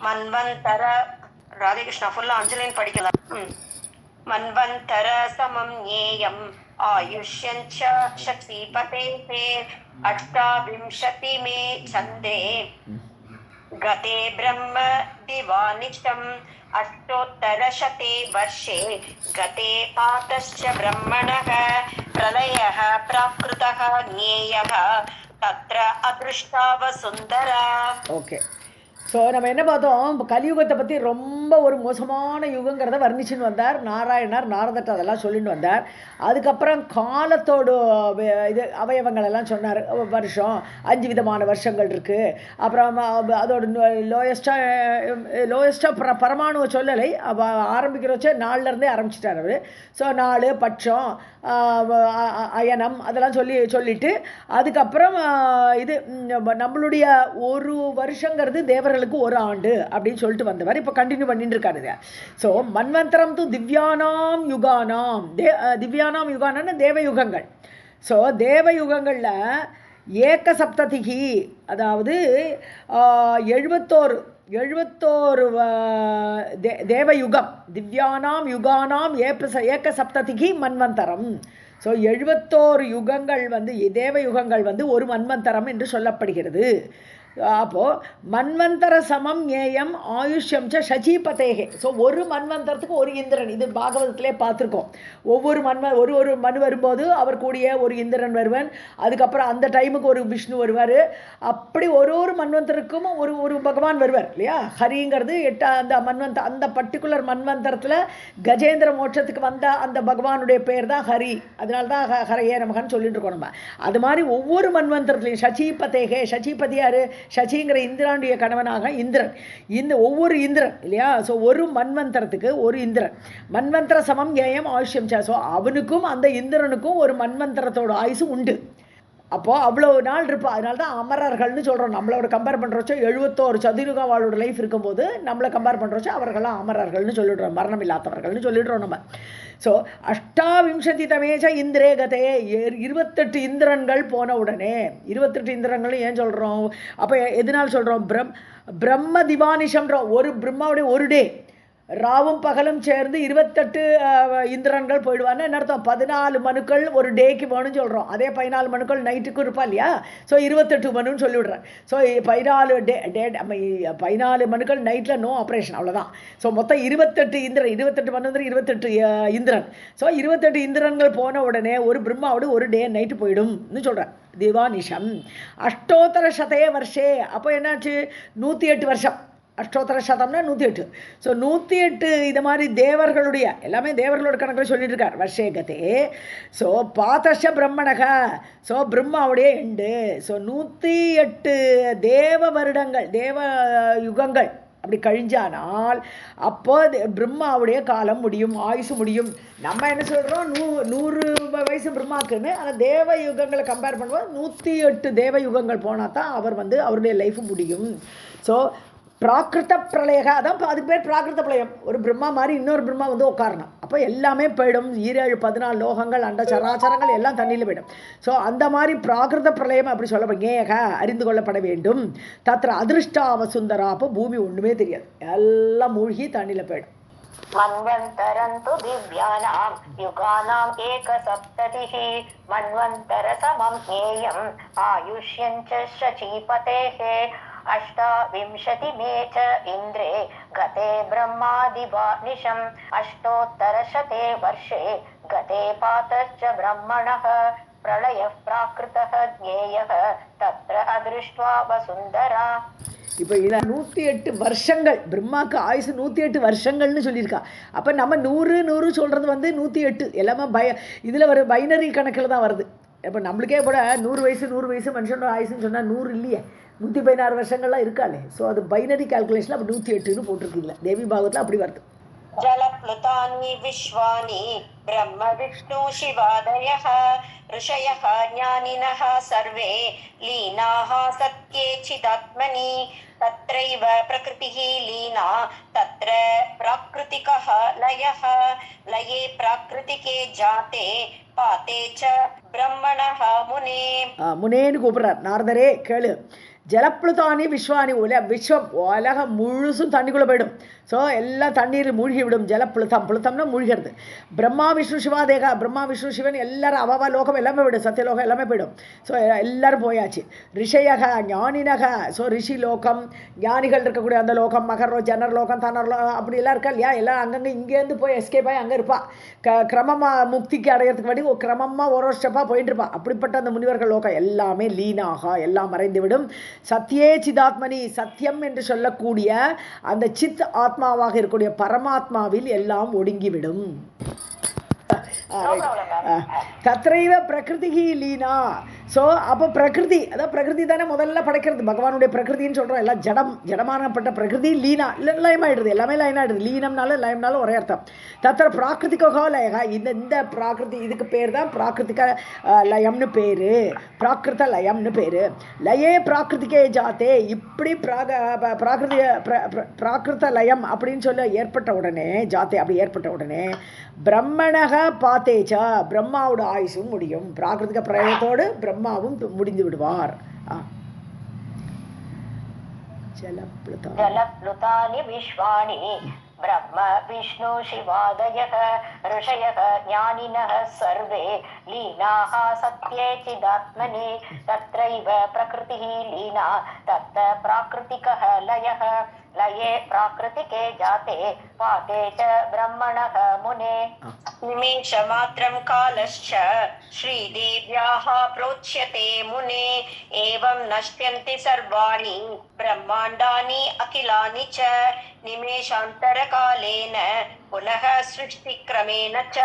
மன்வந்தர ராதேகிருஷ்ணா ஃபுல்லா அஞ்சலின் படிக்கலாம். மன்வந்தர சமம் ஞேயம் ஆயுஷ்யஞ்ச சக்திபதேஹே அஷ்டாவிம்சதி மே சந்தே गते ब्रह्म दिवानिष्टम् अष्टोत्तरशते वर्षे गते पातश्च ब्रह्मणः प्रलयः प्राकृतः ज्ञेयः तत्र अदृष्टा वसुन्धरा. ஓகே, ஸோ நம்ம என்ன பார்த்தோம், கலியுகத்தை பற்றி ரொம்ப ஒரு மோசமான யுகங்கிறத வர்ணிச்சுன்னு வந்தார் நாராயணர். நாரதத்தை அதெல்லாம் சொல்லிட்டு வந்தார். அதுக்கப்புறம் காலத்தோட இது அவயவங்கள் எல்லாம் சொன்னார். வருஷம் 5 விதமான வருஷங்கள் இருக்குது. அப்புறம் அதோட லோயஸ்ட்டாக பரமாணுவை சொல்லலை, ஆரம்பிக்கிற வச்ச நாள்லேருந்தே ஆரம்பிச்சிட்டார் அவர். ஸோ நாள், பட்சம், அயனம் அதெல்லாம் சொல்லிட்டு அதுக்கப்புறம் இது நம்மளுடைய ஒரு வருஷங்கிறது தேவர்களுக்கு ஒரு ஆண்டு அப்படின்னு சொல்லிட்டு வந்தவர். இப்போ கண்டினியூ பண்ணிட்டு இருக்காரு. ஸோ மன்வந்தரம் து திவ்யானாம் யுகானாம், திவ்யானாம் யுகானான்னு தேவயுகங்கள். ஸோ தேவயுகங்களில் ஏக சப்ததிகி, அதாவது 71 தேவயுகம். திவ்யானாம் யுகானாம் ஏக சப்ததிகி மன்வந்தரம். ஸோ 71 யுகங்கள் தேவயுகங்கள் ஒரு மன்வந்தரம் என்று சொல்லப்படுகிறது. அப்போது மன்வந்தர சமம் ஞேயம் ஆயுஷ்யம் ச சச்சீபதேகே. ஸோ ஒரு மன்வந்தரத்துக்கு ஒரு இந்திரன். இது பாகவதத்திலே பார்த்துருக்கோம். ஒவ்வொரு ஒரு மனு வரும்போது அவர் கூடிய ஒரு இந்திரன் வருவன். அதுக்கப்புறம் அந்த டைமுக்கு ஒரு விஷ்ணு வருவார். அப்படி ஒரு மன்வந்தருக்கும் ஒரு பகவான் வருவார் இல்லையா. ஹரிங்கிறது அந்த பர்டிகுலர் மன்வந்தரத்தில் கஜேந்திர மோட்சத்துக்கு வந்த அந்த பகவானுடைய பேர் தான் ஹரி. அதனால தான் ஹரையே நமகன்னு சொல்லிட்டு இருக்கோம் நம்ம. அது மாதிரி ஒவ்வொரு மன்வந்தரத்துலையும் சச்சீபதேகே, சச்சீபதியார் சச்சிங்கிற இந்திரானுடைய கணவனாக இந்திரன். ஒவ்வொரு இந்திரன் இல்லையா. ஸோ ஒரு மன்வந்தரத்துக்கு ஒரு இந்திரன். மன்வந்தர சமம் ஏயம் ஆயுஷ்யம். ஸோ அவனுக்கும் அந்த இந்திரனுக்கும் ஒரு மன்வந்தரத்தோட ஆயுசு உண்டு. அப்போது அவ்வளோ நாள் இருப்பா. அதனால தான் அமரர்கள்னு சொல்கிறோம். நம்மளோட கம்பேர் பண்ணுறச்சோ 71 சதுரகம் அவளோட லைஃப் இருக்கும்போது நம்மளை கம்பேர் பண்ணுறச்சோ அவர்களாம் அமரர்கள்னு சொல்லிடுறோம், மரணம் இல்லாதவர்கள்னு சொல்லிடுறோம் நம்ம. ஸோ அஷ்டாவிம்சதி தமேச இந்திரே கதே, 28 இந்திரன்கள் போன உடனே 28 இந்திரன்கள் ஏன் சொல்கிறோம், அப்போ எதனால் சொல்கிறோம், பிரம்ம திவானிஷம்ன்றோம். ஒரு பிரம்மாவுடைய ஒரு டே, ராவும் பகலும் சேர்ந்து 28 இந்திரன்கள் போயிடுவான்னு என்ன அர்த்தம், 14 மனுக்கள் ஒரு டேக்கு வேணும்னு சொல்கிறோம். அதே 14 மனுக்கள் நைட்டுக்கும் இருப்பா இல்லையா. ஸோ 28 மனுன்னு சொல்லிவிடுறேன். ஸோ 14 மனுக்கள் நைட்டில் நோ ஆப்ரேஷன், அவ்வளோதான். ஸோ மொத்தம் 28 இந்திரன், 28 மனு 28 இந்திரன். ஸோ 28 இந்திரன்கள் போன உடனே ஒரு பிரம்மாவோட ஒரு டே நைட்டு போயிடும்னு சொல்கிறேன். திவானிஷம் அஷ்டோத்தர சதே வருஷே. அப்போ என்னாச்சு, 108 வருஷம். அஷ்டோத்தர சதம்னா 108. ஸோ 108 இது மாதிரி தேவர்களுடைய எல்லாமே தேவர்களோட கணக்கில் சொல்லிட்டு இருக்கார். வருஷே கதே. ஸோ பாதர்ஷ பிரம்மணக, ஸோ பிரம்மாவுடைய எண்டு. ஸோ 108 தேவ வருடங்கள், தேவ யுகங்கள் அப்படி கழிஞ்சானால் அப்போ பிரம்மாவுடைய காலம் முடியும், ஆயுசு முடியும். நம்ம என்ன சொல்கிறோம், 100 வயசு பிரம்மாக்குன்னு. ஆனால் தேவ யுகங்களை கம்பேர் பண்ணுவோம். 108 தேவ யுகங்கள் போனால் தான் அவருடைய லைஃப் முடியும். ஸோ பிராகிருத பிரளயக, அதான் அதுக்கு பேர் பிராகிருத பிரளயம். ஒரு பிரம்மா மாதிரி இன்னொரு பிரம்மா உட்காரணும். அப்போ எல்லாமே போயிடும். 7 14 லோகங்கள் அண்ட சராச்சரங்கள் எல்லாம் தண்ணியில் போயிடும். ஸோ அந்த மாதிரி பிராகிருத பிரளயம் அப்படி சொல்லப்படும். ஏக அறிந்து கொள்ளப்பட வேண்டும். தத்திர அதிருஷ்டாவ சுந்தரா. அப்போ பூமி ஒன்றுமே தெரியாது, எல்லாம் மூழ்கி தண்ணியில் போயிடும். மன்வந்தரந்து திவ்யானாம் யுகானாம் ஏக சப்ததிஹி மன்வந்தர சமம் ஞேயம் ஆயுஷ்யஞ்ச சச்சீபதேஹே अष्टाविंशति मे च इन्द्रे गते ब्रह्मादिवानिशम् अष्टोत्तरशते वर्षे गते पातश्च ब्रह्मणः प्रलयः प्राकृतः ज्ञेयः तत्र अदृष्ट्वा वसुन्धरा. இப்போ இதில் 108 வருஷங்கள், பிரம்மாவுக்கு ஆயுசு 108 வருஷங்கள்னு சொல்லியிருக்கா. அப்போ நம்ம 100 சொல்கிறது 108 எல்லாமே இதில் ஒரு பைனரி கணக்கில் தான் வருது. இப்போ நம்மளுக்கே கூட 100 வயசு மனுஷனோட ஆயுசுன்னு சொன்னால் 100 இல்லையே, 116 வருஷங்கள்லாம் இருக்காளே. ஸோ அது பைனரி கால்குலேஷனில் அப்போ 108ன்னு போட்டிருக்கீங்களா. தேவி பாகவத்தில் அப்படி வருது. जलप्लुतानि विश्वानि ब्रह्म विष्णु शिवादयः ऋषयः ज्ञानिनः सर्वे लीनाः सत्ये चिदात्मनि तत्रैव प्रकृतिः लीना तत्र प्राकृतिकः लयः लये प्राकृतिके जाते पाते च ब्रह्मणः मुने. முனேன்னு கூப்பிடுறார் நாரதரே கேளு. ஜலப்ளுதானி விஸ்வானி விஸ்வம் உலகம் முழுசும் தண்ணிக்குள்ளே போயிடும். ஸோ எல்லாம் தண்ணீர் மூழ்கி விடும். புளுத்தம்னா மூழ்கிறது. பிரம்மா விஷ்ணு சிவாதேகா, பிரம்மா விஷ்ணு சிவன் எல்லாரும் அவா லோகம் எல்லாமே போயிடும், சத்தியலோகம் எல்லாமே போயிடும். ஸோ எல்லாரும் போயாச்சு. ரிஷயக ஞானினக, ஸோ ரிஷி லோகம், ஞானிகள் இருக்கக்கூடிய அந்த லோகம், மகரோ ஜனர் லோகம், தனர் லோகம் அப்படிலாம் இருக்கா இல்லையா, எல்லாம் அங்கங்கே இங்கேருந்து போய் எஸ்கேப் ஆகி அங்கே இருப்பா. கிரமமாக முக்திக்கு அடையிறதுக்கு வேண்டி கிரமமாக ஒரு ஸ்டெப்பாக போயிட்டு இருப்பா. அப்படிப்பட்ட அந்த முனிவர்கள் லோகம் எல்லாமே லீனாக எல்லாம் மறைந்துவிடும். சத்தியே சிதாத்மனி, சத்தியம் என்று சொல்லக்கூடிய அந்த சித் ஆத்மாவாக இருக்கக்கூடிய பரமாத்மாவில் எல்லாம் ஒடுங்கிவிடும். தத்ரைவ பிரகிருதி லீனா. ஸோ அப்போ பிரகிருதி, அதான் பிரகிருதி தானே முதல்ல படைக்கிறது, பகவானுடைய பிரகிருதின்னு சொல்கிறோம். எல்லாம் ஜடமானப்பட்ட பிரகிருதி லீனா, லயமாயிடுது, எல்லாமே லைனாகிடுது. லீனம்னால லயம்னாலும் ஒரே அர்த்தம். தத்திர பிராகிருதிகோ லயகா, இந்த பிராகிருதி இதுக்கு பேர் தான் பிராகிருதிக லயம்னு பேர், பிராகிருத லயம்னு பேர். லயே பிராகிருதிகே ஜாத்தே, இப்படி பிராகிருத லயம் அப்படின்னு சொல்ல ஏற்பட்ட உடனே, ஜாத்தே அப்படி ஏற்பட்ட உடனே பிரம்மணக பாத்தேச்சா, பிரம்மாவோட ஆயுசும் முடியும். பிராகிருதிக பிரயத்தோடு பிரம்மாவும் முடிந்து விடுவார். ஜலப்ளுதானி விஸ்வானி ब्रह्म विष्णु शिवादयः ऋषयः ஞானினः सर्वे लीनाः सत्ये चिदात्मनि तत्रैव प्रकृतिः लीना तत् प्राकृतिकः लयः लये प्राकृतिके जाते पाते च ब्रह्मणः मुने निमेषमात्रं कालश्च श्रीदेव्याः प्रोच्यते मुने एवं नश्यन्ति सर्वाणि ब्रह्माण्डानि अखिलानि च निमेषान्तरकालेन पुनः सृष्टिक्रमेण च.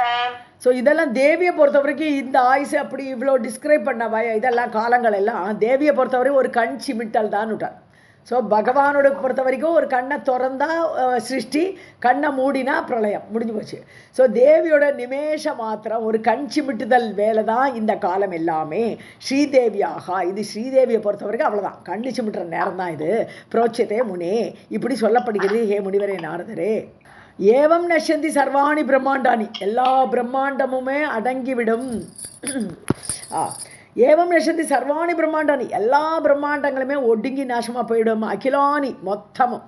ஸோ இதெல்லாம் தேவியை பொறுத்த வரைக்கும் இந்த ஆயுசு அப்படி இவ்வளோ டிஸ்கிரைப் பண்ண இதெல்லாம் காலங்கள் எல்லாம் தேவியை பொறுத்தவரை ஒரு கண் சிமிட்டல் தான் விட்டார். ஸோ பகவானோட பொறுத்த வரைக்கும் ஒரு கண்ணை திறந்தா சிருஷ்டி, கண்ணை மூடினா பிரளயம், முடிஞ்சு போச்சு. ஸோ தேவியோட நிமேஷ மாத்திரம் ஒரு கண் சிமிட்டுதல் வேலை தான் இந்த காலம் எல்லாமே. ஸ்ரீதேவியாக, இது ஸ்ரீதேவியை பொறுத்த வரைக்கும் அவ்வளோதான், கண்ணு சிமிட்டுற நேரம் தான் இது. புரோட்சத்தே முனே, இப்படி சொல்லப்படுகிறது. ஹே முனிவரே நாரதரே. ஏவம் நஷ்யந்தி சர்வாணி பிரம்மாண்டானி, எல்லா பிரம்மாண்டமுமே அடங்கிவிடும். ஏவம் நஷ்யந்தி சர்வாணி பிரம்மாண்டானி, எல்லா பிரம்மாண்டங்களுமே ஒடுங்கி நாசமாக போயிடும். அகிலானி மொத்தமும்.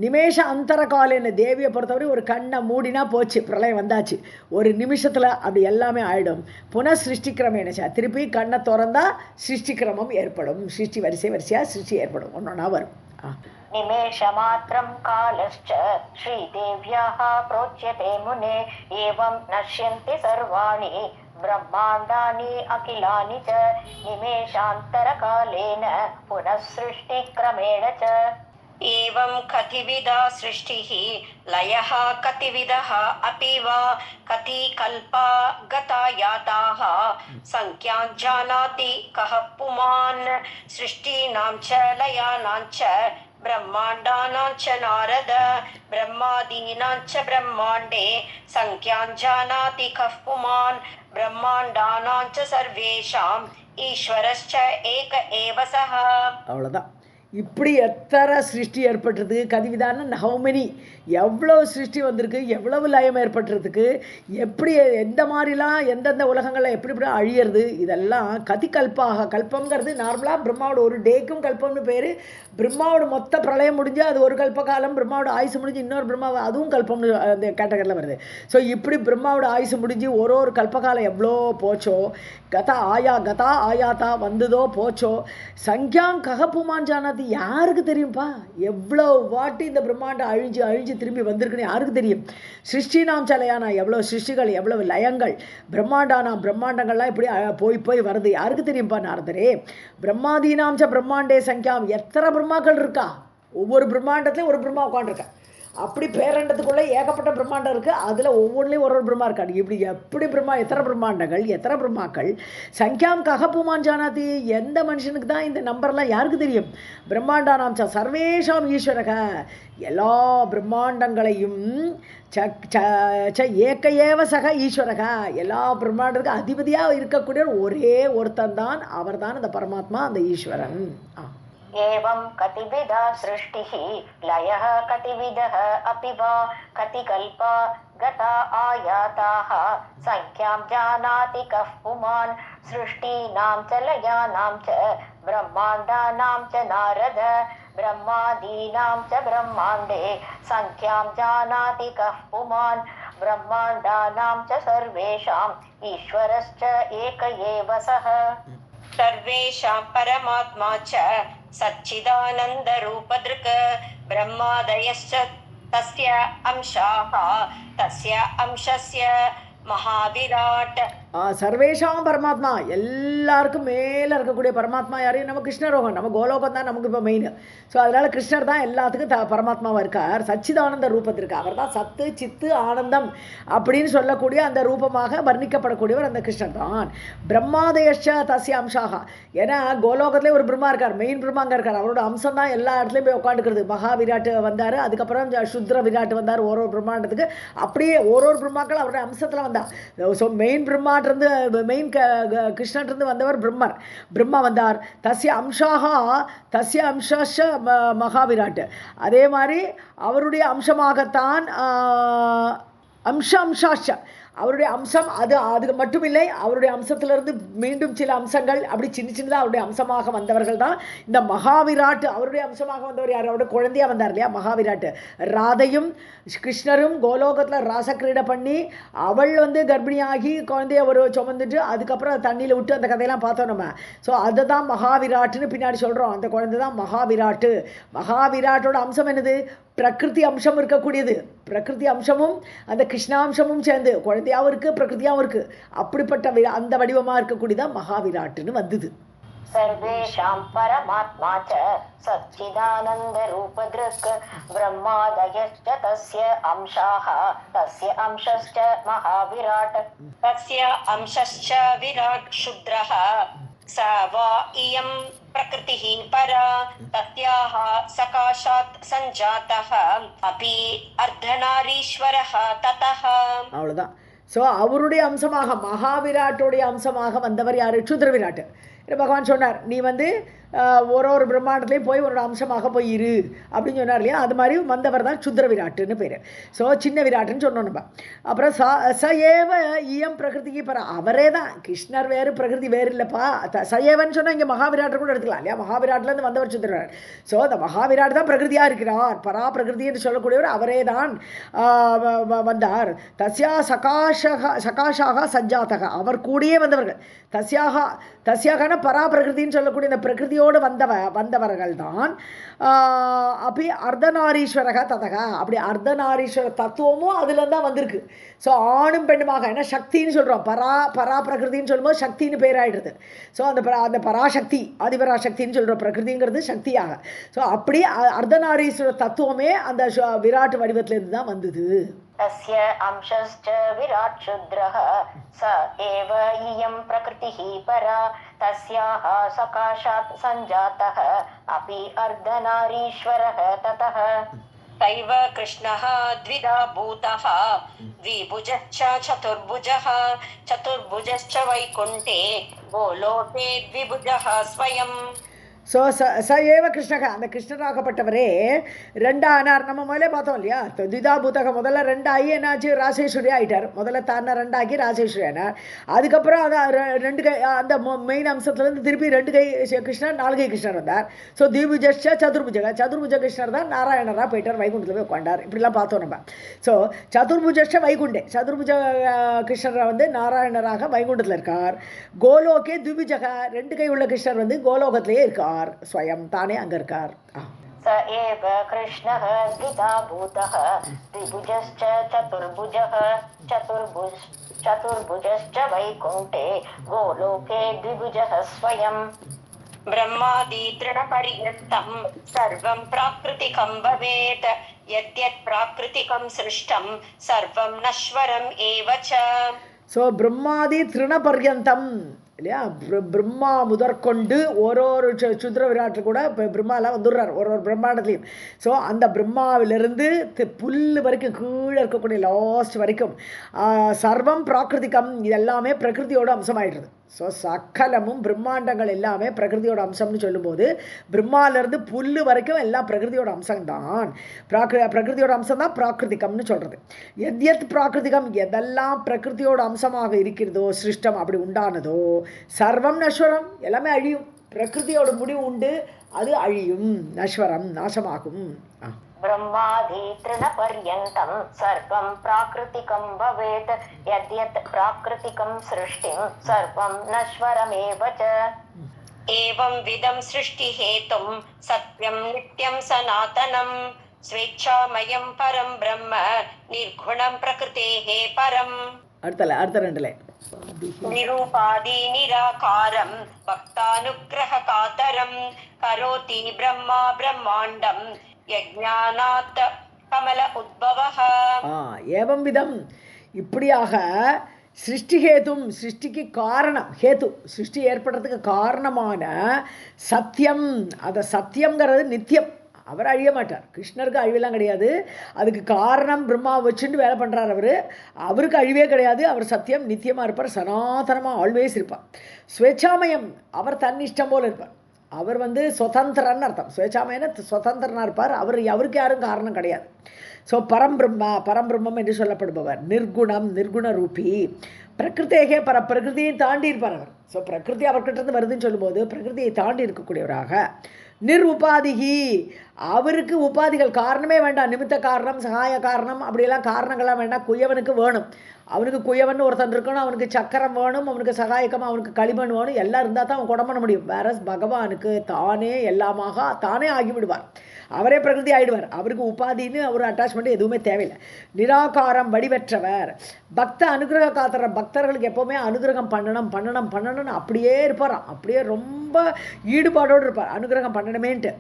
நிமேஷ அந்தர காலேன்னு, தேவியை பொறுத்தவரை ஒரு கண்ணை மூடினா போச்சு, பிரளயம் வந்தாச்சு. ஒரு நிமிஷத்தில் அப்படி எல்லாமே ஆகிடும். புன சிருஷ்டிக்கிரமேனச்சா, திருப்பி கண்ணை திறந்தா சிருஷ்டிக்கிரமம் ஏற்படும். சிருஷ்டி வரிசையாக சிருஷ்டி ஏற்படும், ஒன்றொன்னா வரும். निमेषमात्रं कालश्च श्रीदेव्याः प्रोच्यते मुने एवं नश्यन्ति सर्वाणि ब्रह्माण्डानि अखिलानि च निमेषान्तरकालेन पुनः सृष्टिक्रमेण च. एवं कतिविधा सृष्टिः लयः कतिविधः अपि वा कति कल्पा गता याताः संख्यां जानाति कः पुमान् सृष्टीनां च लयानां च ब्रह्माण्डानां च नारद ब्रह्मादीनां च ब्रह्माण्डे संख्यां जानाति कः पुमान् ब्रह्माण्डानां च सर्वेषाम् ईश्वरश्च एक एव सः. அவ்வளோதான். இப்படி எத்தனை சிருஷ்டி ஏற்பட்டுறது, கதிவிதான ஹவுமெனி, எவ்வளோ சிருஷ்டி வந்திருக்கு, எவ்வளவு லயம் ஏற்பட்டுறதுக்கு, எப்படி எந்த மாதிரிலாம் எந்தெந்த உலகங்களில் எப்படி இப்படி அழியிறது, இதெல்லாம் கதி கல்பாக. கல்பங்கிறது நார்மலாக பிரம்மாவோட ஒரு டேக்கும் கல்பம்னு பேர். பிரம்மாவோட மொத்த பிரளயம் முடிஞ்சு அது ஒரு கல்ப காலம், பிரம்மாவோட ஆயுசு முடிஞ்சு இன்னொரு பிரம்மாவை அதுவும் கல்பம்னு அந்த கேட்டகரியில் வருது. ஸோ இப்படி பிரம்மாவோட ஆயுசு முடிஞ்சு ஒரு கல்பகாலம் எவ்வளோ போச்சோ, கதா ஆயாத்தா வந்ததோ போச்சோ, சங்கியாங் ககப்புமான் ஜானாதி, யாருக்கு தெரியும்ப்பா எவ்வளோ வாட்டி இந்த பிரம்மாண்டம் அழிஞ்சு திரும்பி வந்திருக்குன்னு யாருக்கு தெரியும். சிருஷ்டினாம் சலையானா, எவ்வளோ சிருஷ்டிகள், எவ்வளவு லயங்கள், பிரம்மாண்டங்கள்லாம் இப்படி போய் வருது, யாருக்கு தெரியும்ப்பா நாரதரே. பிரம்மாதீனாம்ச பிரம்மாண்டே சங்கியாம், எத்தனை பிரம்மாக்கள் இருக்கா, ஒவ்வொரு பிரம்மாண்டத்துலையும் ஒரு பிரம்மா உட்காந்துருக்கா. அப்படி பேரண்டத்துக்குள்ளே ஏகப்பட்ட பிரம்மாண்டம் இருக்குது, அதில் ஒவ்வொன்றிலையும் ஒரு பிரம்மா இருக்காது. இப்படி எப்படி எத்தனை பிரம்மாண்டங்கள், எத்தனை பிரம்மாக்கள். சங்கியாம் ககப்புமான் ஜானாதி, எந்த மனுஷனுக்கு தான் இந்த நம்பர்லாம் யாருக்கு தெரியும். பிரம்மாண்டானாம் சர்வேஷாம் ஈஸ்வரக, எல்லா பிரம்மாண்டங்களையும் ஏக ஏவ சக ஈஸ்வரக, எல்லா பிரம்மாண்டத்துக்கு அதிபதியாக இருக்கக்கூடிய ஒரே ஒருத்தன் தான், அவர் தான் அந்த பரமாத்மா, அந்த ஈஸ்வரன். एवं कतिविधा सृष्टिः लयः कतिविधः अपि वा कतिकल्पा गता आयाताः संख्यां जानाति कः पुमान् सृष्टीनां च लयानां च ब्रह्माण्डानां च नारद ब्रह्मादीनां च ब्रह्माण्डे संख्यां जानाति कः पुमान् ब्रह्माण्डानां च सर्वेषाम् ईश्वरश्च एक एव सः सर्वेषां परमात्मा च सच्चिदानन्दरूपदृक् ब्रह्मादयश्च तस्य अंशाः तस्य अंशस्य महाविराट சர்வேஷாம் பரமாத்மா, எல்லாருக்கும் மேலே இருக்கக்கூடிய பரமாத்மா யாரையும் நம்ம கிருஷ்ணரோகம், நம்ம கோலோகம் தான் நமக்கு இப்போ மெயின். ஸோ அதனால் கிருஷ்ணர் தான் எல்லாத்துக்கும் பரமாத்மாவாக இருக்கார். சச்சிதானந்த ரூபத்திற்கு அவர் தான் சத்து சித்து ஆனந்தம் அப்படின்னு சொல்லக்கூடிய அந்த ரூபமாக வர்ணிக்கப்படக்கூடியவர் அந்த கிருஷ்ணர் தான். பிரம்மாதயஷ்ச தஸ்ய அம்சாக, ஏன்னா கோலோகத்திலே ஒரு பிரம்மா இருக்கார், மெயின் பிரம்மா அங்கே இருக்கார். அவரோட அம்சம் தான் எல்லா இடத்துலையும் போய் உட்காந்துக்கிறது. மகா விராட்டு வந்தார், அதுக்கப்புறம் சுத்ர விராட்டு வந்தார். ஒரு பிரம்மாண்டத்துக்கு அப்படியே ஒரு பிரம்மாக்கள் அவருடைய அம்சத்தில் வந்தார். ஸோ மெயின் பிரம்மா மெயின் கிருஷ்ணன்றது வந்தவர் பிரம்மர், பிரம்மா வந்தார். தஸ்ய அம்சாஷ மகாவிராட், அதே மாதிரி அவருடைய அம்சமாகத்தான் அம்சாஷ அவருடைய அம்சம் அது மட்டும் இல்லை, அவருடைய அம்சத்திலிருந்து மீண்டும் சில அம்சங்கள் அப்படி சின்னதாக அவருடைய அம்சமாக வந்தவர்கள் தான் இந்த மகாவிராட்டு. அவருடைய அம்சமாக வந்தவர் யார்? அவருடைய குழந்தையாக வந்தார் இல்லையா மகாவிராட்டு. ராதையும் கிருஷ்ணரும் கோலோகத்தில் ராசக்கிரீடை பண்ணி அவள் கர்ப்பிணியாகி குழந்தைய ஒரு சுமந்துட்டு அதுக்கப்புறம் தண்ணியில் விட்டு அந்த கதையெல்லாம் பார்த்தோம் நம்ம. ஸோ அதை தான் மகாவிராட்டுன்னு பின்னாடி சொல்கிறோம். அந்த குழந்தை தான் மகாவிராட்டு. மகாவிராட்டோட அம்சம் என்னது? பிரகிருதி அம்சம் இருக்கக்கூடியது. பிரகிருதி அம்சமும் அந்த கிருஷ்ணாம்சமும் சேர்ந்து குழந்தையாகவும் இருக்குது பிரகிருதியாகவும் இருக்குது. அப்படிப்பட்ட அந்த வடிவமாக இருக்கக்கூடியதான் மகாவிராட்டுன்னு வந்தது. सर्वेषां परमात्मा च सच्चिदानन्दरूपदृक् ब्रह्मादयश्च तस्य अंशाः तस्य अंशश्च महाविराट् तस्य अंशश्च विराट् शूद्रः स वा इयं प्रकृतिः परा तस्याः सकाशात् सञ्जातः अपि अर्धनारीश्वरः ततः. அவ்வளோதான். ஸோ அவருடைய அம்சமாக மகாவிராட்டுடைய அம்சமாக வந்தவர் யார்? சூத்ர விராட்டு. பகவான் சொன்னார், நீ ஒரு பிரம்மாண்டத்துலேயும் போய் உன்னோட அம்சமாக போய் இரு அப்படின்னு சொன்னார் இல்லையா. அது மாதிரி வந்தவர் தான் சுத்ர விராட்டுன்னு பேர். ஸோ சின்ன விராட்டுன்னு சொன்னோம் நம்ம. அப்புறம் சயேவ இயம் பிரகிருதிக்கு பர, அவரே தான். கிருஷ்ணர் வேறு பிரகிருதி வேறு இல்லைப்பா. சயேவன்னு சொன்னால் இங்கே மகாவிராட்டை கூட எடுத்துக்கலாம் இல்லையா. மகாவிராட்டிலேருந்து வந்தவர் சுத்ர விராட். ஸோ அந்த மகாவிராட் தான் பிரகிருதியாக இருக்கிறார். பரா பிரகிருதி என்று சொல்லக்கூடியவர் அவரே தான் வந்தார். தஸ்யா சகாஷாக சஜ்ஜாத்தக, அவர் கூடியே வந்தவர்கள். தஸ்யாகன பரா பிரகிருதின்னு சொல்லக்கூடிய இந்த பிரகிருதியோடு வந்தவர்கள் தான். அப்படி அர்த்தநாரீஸ்வரக ததக, அப்படி அர்த்தநாரீஸ்வர தத்துவமும் அதுலேருந்து தான் வந்திருக்கு. ஸோ ஆணும் பெண்ணுமாக, ஏன்னா சக்தின்னு சொல்கிறோம், பரா பிரகிருதின்னு சொல்லும்போது சக்தின்னு பேராயிடுது. ஸோ அந்த பராசக்தி ஆதிபராசக்தின்னு சொல்கிறோம், பிரகிருதிங்கிறது சக்தியாக. ஸோ அப்படி அர்த்தநாரீஸ்வர தத்துவமே அந்த விராட்டு வடிவத்திலேருந்து தான் வந்தது. तस्य अंशश्च विराट् शूद्रः स एव इयं प्रकृतिः परा तस्याः सकाशात् सञ्जातः अपि अर्धनारीश्वरः ततः. तैव कृष्णः द्विधा भूतः द्विभुजश्च चतुर्भुजः चतुर्भुजश्च वैकुण्ठे गोलोके द्विभुजः स्वयं. ஸோ சயேவ கிருஷ்ணக, அந்த கிருஷ்ணராகப்பட்டவரே ரெண்டானார். நம்ம முதல்ல பார்த்தோம் இல்லையா, துவிதா பூதக முதல்ல ரெண்டாகி என்னாச்சு, ராசேஸ்வரி ஆகிட்டார். முதல்ல தான ரெண்டாக்கி ராசேஸ்வரி ஆனார். அதுக்கப்புறம் ரெண்டு கை, அந்த மெயின் அம்சத்துலேருந்து திருப்பி ரெண்டு கை கிருஷ்ணர், நாலு கை கிருஷ்ணர் வந்தார். ஸோ திபுஜஷ்ச சதுர்புஜ கிருஷ்ணர் தான் நாராயணராக போயிட்டார், வைகுண்டத்தில் போய் உட்காண்டார். இப்படிலாம் பார்த்தோம் நம்ம. ஸோ சதுர்புஜஷ்ச வைகுண்டே, சதுர்புஜ கிருஷ்ணர் நாராயணராக வைகுண்டத்தில் இருக்கார். கோலோகே திபுஜக, ரெண்டு கை உள்ள கிருஷ்ணர் கோலோகத்திலேயே இருக்கார், ஸ்வயம் தானே அங்க இருக்கார். स एव कृष्णः द्विधा भूतः द्विभुजश्च चतुर्भुजः चतुर्भुजश्च वैकुण्ठे गोलोके द्विभुजः स्वयं. ब्रह्मादि तृणपर्यन्तं सर्वं प्राकृतिकं भवेत् यद्यत् प्राकृतिकं सृष्टं सर्वं नश्वरम् एव च. ஸோ பிரம்மாதி திருணபர்யந்தம் இல்லையா, பிரம்மா முதற்கொண்டு ஒரு சுத்ர விராட்டு கூட இப்போ பிரம்மாலாம் வந்துடுறார் ஒரு பிரம்மாண்டத்துலையும். ஸோ அந்த பிரம்மாவிலிருந்து புல் வரைக்கும் கீழே இருக்கக்கூடிய லாஸ்ட் வரைக்கும் சர்வம் பிராகிருதிகம், இது எல்லாமே பிரகிருதியோட அம்சமாயிடுறது. ஸோ சக்கலமும் பிரம்மாண்டங்கள் எல்லாமே பிரகிருதியோட அம்சம்னு சொல்லும்போது பிரம்மாலேருந்து புல்லு வரைக்கும் எல்லாம் பிரகிருதியோட அம்சம்தான். பிரகிருதியோட அம்சம் தான் பிராகிருதிகம்னு சொல்கிறது. எத் பிராகிருதிகம் எதெல்லாம் பிரகிருதியோட அம்சமாக இருக்கிறதோ சிருஷ்டம் அப்படி உண்டானதோ சர்வம் நஸ்வரம் எல்லாமே அழியும். பிரகிருதியோட முடிவு உண்டு, அது அழியும், நஸ்வரம் நாசமாகும். ब्रह्मादि तृणपर्यन्तं सर्वं प्राकृतिकं भवेत् यद्यत् प्राकृतिकं सृष्टिं सर्वं नश्वरमेव च एवं विधं सृष्टिहेतुं सत्यं नित्यं सनातनं स्वेच्छामयं परं ब्रह्म निर्गुणं प्रकृतेः परम् निरूपादि निराकारं भक्तानुग्रहकातरं करोति ब्रह्मा ब्रह्माण्डं யஜ்ஞானாத் கமல உத்பவஹ. ஏவம் விதம் இப்படியாக சிருஷ்டிஹேதும் சிருஷ்டிக்கு காரணம் ஹேது சிருஷ்டி ஏற்படுறதுக்கு காரணமான சத்தியம். அந்த சத்தியங்கிறது நித்தியம், அவர் அழிய மாட்டார். கிருஷ்ணருக்கு அழிவெல்லாம் கிடையாது. அதுக்கு காரணம் பிரம்மா வச்சுட்டு வேலை பண்ணுறார் அவர். அவருக்கு அழிவே கிடையாது. அவர் சத்தியம் நித்தியமாக இருப்பார், சனாதனமாக ஆல்வேஸ் இருப்பார். ஸ்வேச்சாமயம், அவர் தன் இஷ்டம் போல் இருப்பார். அவர் சுதந்திரன்னு அர்த்தம். சுவேச்சாமையான சுதந்திரனாக இருப்பார். அவருக்கு யாரும் காரணம் கிடையாது. ஸோ பரம்பிரம்மம் என்று சொல்லப்படுபவர் நிர்குணம், நிர்குண ரூபி. பிரகிருத்தேகே பிரகிருதியை தாண்டி இருப்பார் அவர். ஸோ பிரகிருதி அவர்கிட்ட வருதுன்னு சொல்லும்போது பிரகிருதியை தாண்டி இருக்கக்கூடியவராக. உபாதிகி, அவருக்கு உபாதிகள் காரணமே வேண்டாம். நிமித்த காரணம், சகாய காரணம் அப்படியெல்லாம் காரணங்கள்லாம் வேண்டாம். குயவனுக்கு வேணும். அவனுக்கு குயவன் ஒருத்தன் இருக்கணும், அவனுக்கு சக்கரம் வேணும், அவனுக்கு சகாயக்கம், அவனுக்கு களிமண் வேணும். எல்லாம் இருந்தால் தான் அவன் குடம் பண்ண முடியும். வேற பகவானுக்கு தானே எல்லாமாக தானே ஆகிவிடுவார். அவரே பிரகிருதி ஆகிடுவார். அவருக்கு உபாதின்னு ஒரு அட்டாச்மெண்ட் எதுவுமே தேவையில்லை. நிராகாரம், வடிவற்றவர். பக்த அனுகிரக காத்திர, பக்தர்களுக்கு எப்போவுமே அனுகிரகம் பண்ணணும்னு அப்படியே இருப்பாராம். அப்படியே ரொம்ப ஈடுபாடோடு இருப்பார், அனுகிரகம் பண்ணணுமேன்ட்டு.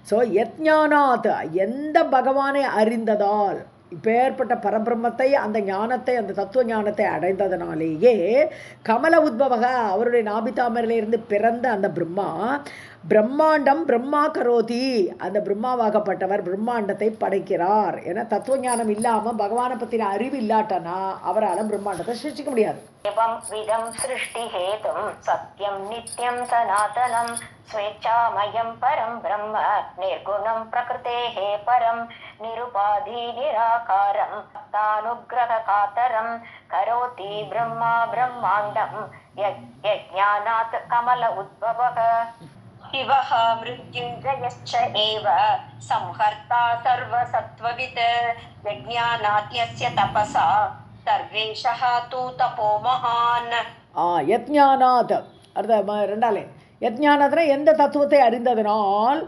ஸோ யத்ஞானாத், எந்த பகவானை அறிந்ததால், இப்பேற்பட்ட பரபிரம்மத்தை, அந்த ஞானத்தை, அந்த தத்துவ ஞானத்தை அடைந்ததனாலேயே கமல உத்பவக, அவருடைய நாபிதாமரிலிருந்து பிறந்த அந்த பிரம்மா, பிரம்மாண்டம் பிரம்மா கரோதி, அந்த பிரம்மாவாகப்பட்டவர் பிரம்மாண்டத்தை படைக்கிறார். ஏன்னா தத்துவ ஞானம் இல்லாமல் பகவானை பற்றின அறிவு இல்லாட்டனா அவரால் பிரம்மாண்டத்தை சிருஷ்டிக்க முடியாது. एवं विधं सृष्टिहेतुं सत्यं नित्यं सनातनं स्वेच्छामयं परं ब्रह्म निर्गुणं प्रकृतेः परं निरुपाधि निराकारं भक्तानुग्रहकातरं करोति ब्रह्मा ब्रह्माण्डं यज्ञानात् कमल उद्भवः शिवः मृत्युञ्जयश्च एव संहर्ता सर्वसत्त्ववित् यज्ञानात् यस्य तपसा सर्वेशः तु तपो महान्. யத்ஞானாத் அர்த்தம் ரெண்டாலே. யத்ஞானத்னா எந்த தத்துவத்தை அறிந்ததனால்,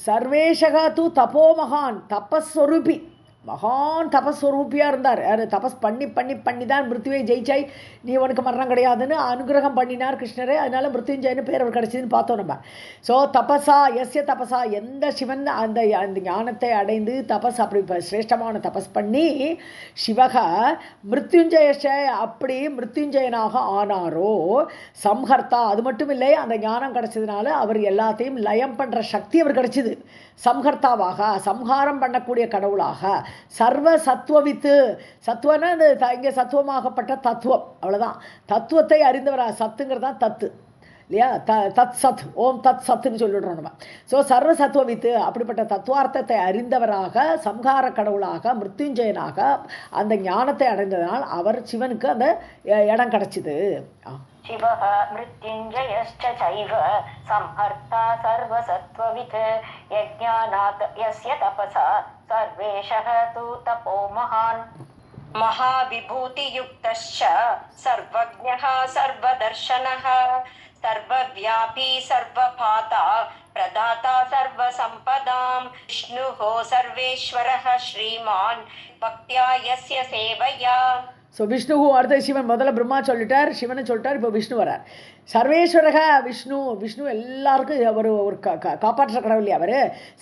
சர்வேஷகா தூ தபோ மகான், தபஸ்வரூபி, மகான் தபஸ்வரூபியாக இருந்தார். யார்? தபஸ் பண்ணி தான் மிருத்யுவை ஜெயிச்சாய், நீ உனக்கு மரணம் கிடையாதுன்னு அனுகிரகம் பண்ணினார் கிருஷ்ணரே. அதனால மிருத்யுஞ்சயன்னு பேர் அவர் கிடச்சிதுன்னு பார்த்தோம் நம்ம. ஸோ தபஸா, எஸ்ய தபஸா, எந்த சிவன் அந்த ஞானத்தை அடைந்து தபஸ் அப்படி சிரேஷ்டமான தபஸ் பண்ணி சிவக மிருத்யுஞ்சயஷ, அப்படி மிருத்யுஞ்சயனாக ஆனாரோ, சம்ஹர்த்தா, அது மட்டும் இல்லை, அந்த ஞானம் கிடச்சதுனால அவர் எல்லாத்தையும் லயம் பண்ணுற சக்தி அவர் கிடச்சிது. சம்ஹர்த்தாவாக, சம்ஹாரம் பண்ணக்கூடிய கடவுளாக, சர்வ சத்துவவித்து, சத்துவனா இங்கே சத்துவமாகப்பட்ட தத்துவம், அவ்வளோதான். தத்துவத்தை அறிந்தவரா, சத்துங்கிறது தான் தத்து இல்லையா? தத் சத், ஓம் தத் சத்துன்னு சொல்லிடுறோம் நம்ம. ஸோ சர்வ சத்துவவித்து, அப்படிப்பட்ட தத்துவார்த்தத்தை அறிந்தவராக, சம்ஹார கடவுளாக, மிருத்யுஞ்சயனாக அந்த ஞானத்தை அடைந்ததனால் அவர் சிவனுக்கு அந்த இடம் கிடச்சிது. शिवः मृत्युञ्जयश्च चैव संहर्ता सर्वसत्त्ववित् यज्ञानात् यस्य तपसा सर्वेशः तु तपो महान् महाविभूतियुक्तश्च सर्वज्ञः सर्वदर्शनः सर्वव्यापी सर्वपाता प्रदाता सर्वसम्पदां विष्णुः सर्वेश्वरः श्रीमान् भक्त्या यस्य सेवया. ஸோ விஷ்ணு அடுத்த சிவன், முதல்ல பிரம்மா சொல்லிட்டார், சிவனை சொல்லிட்டார், இப்போ விஷ்ணு வரார். சர்வேஸ்வரக விஷ்ணு எல்லாருக்கும் ஒரு காப்பாற்ற கடவுள் இல்லையா அவர்.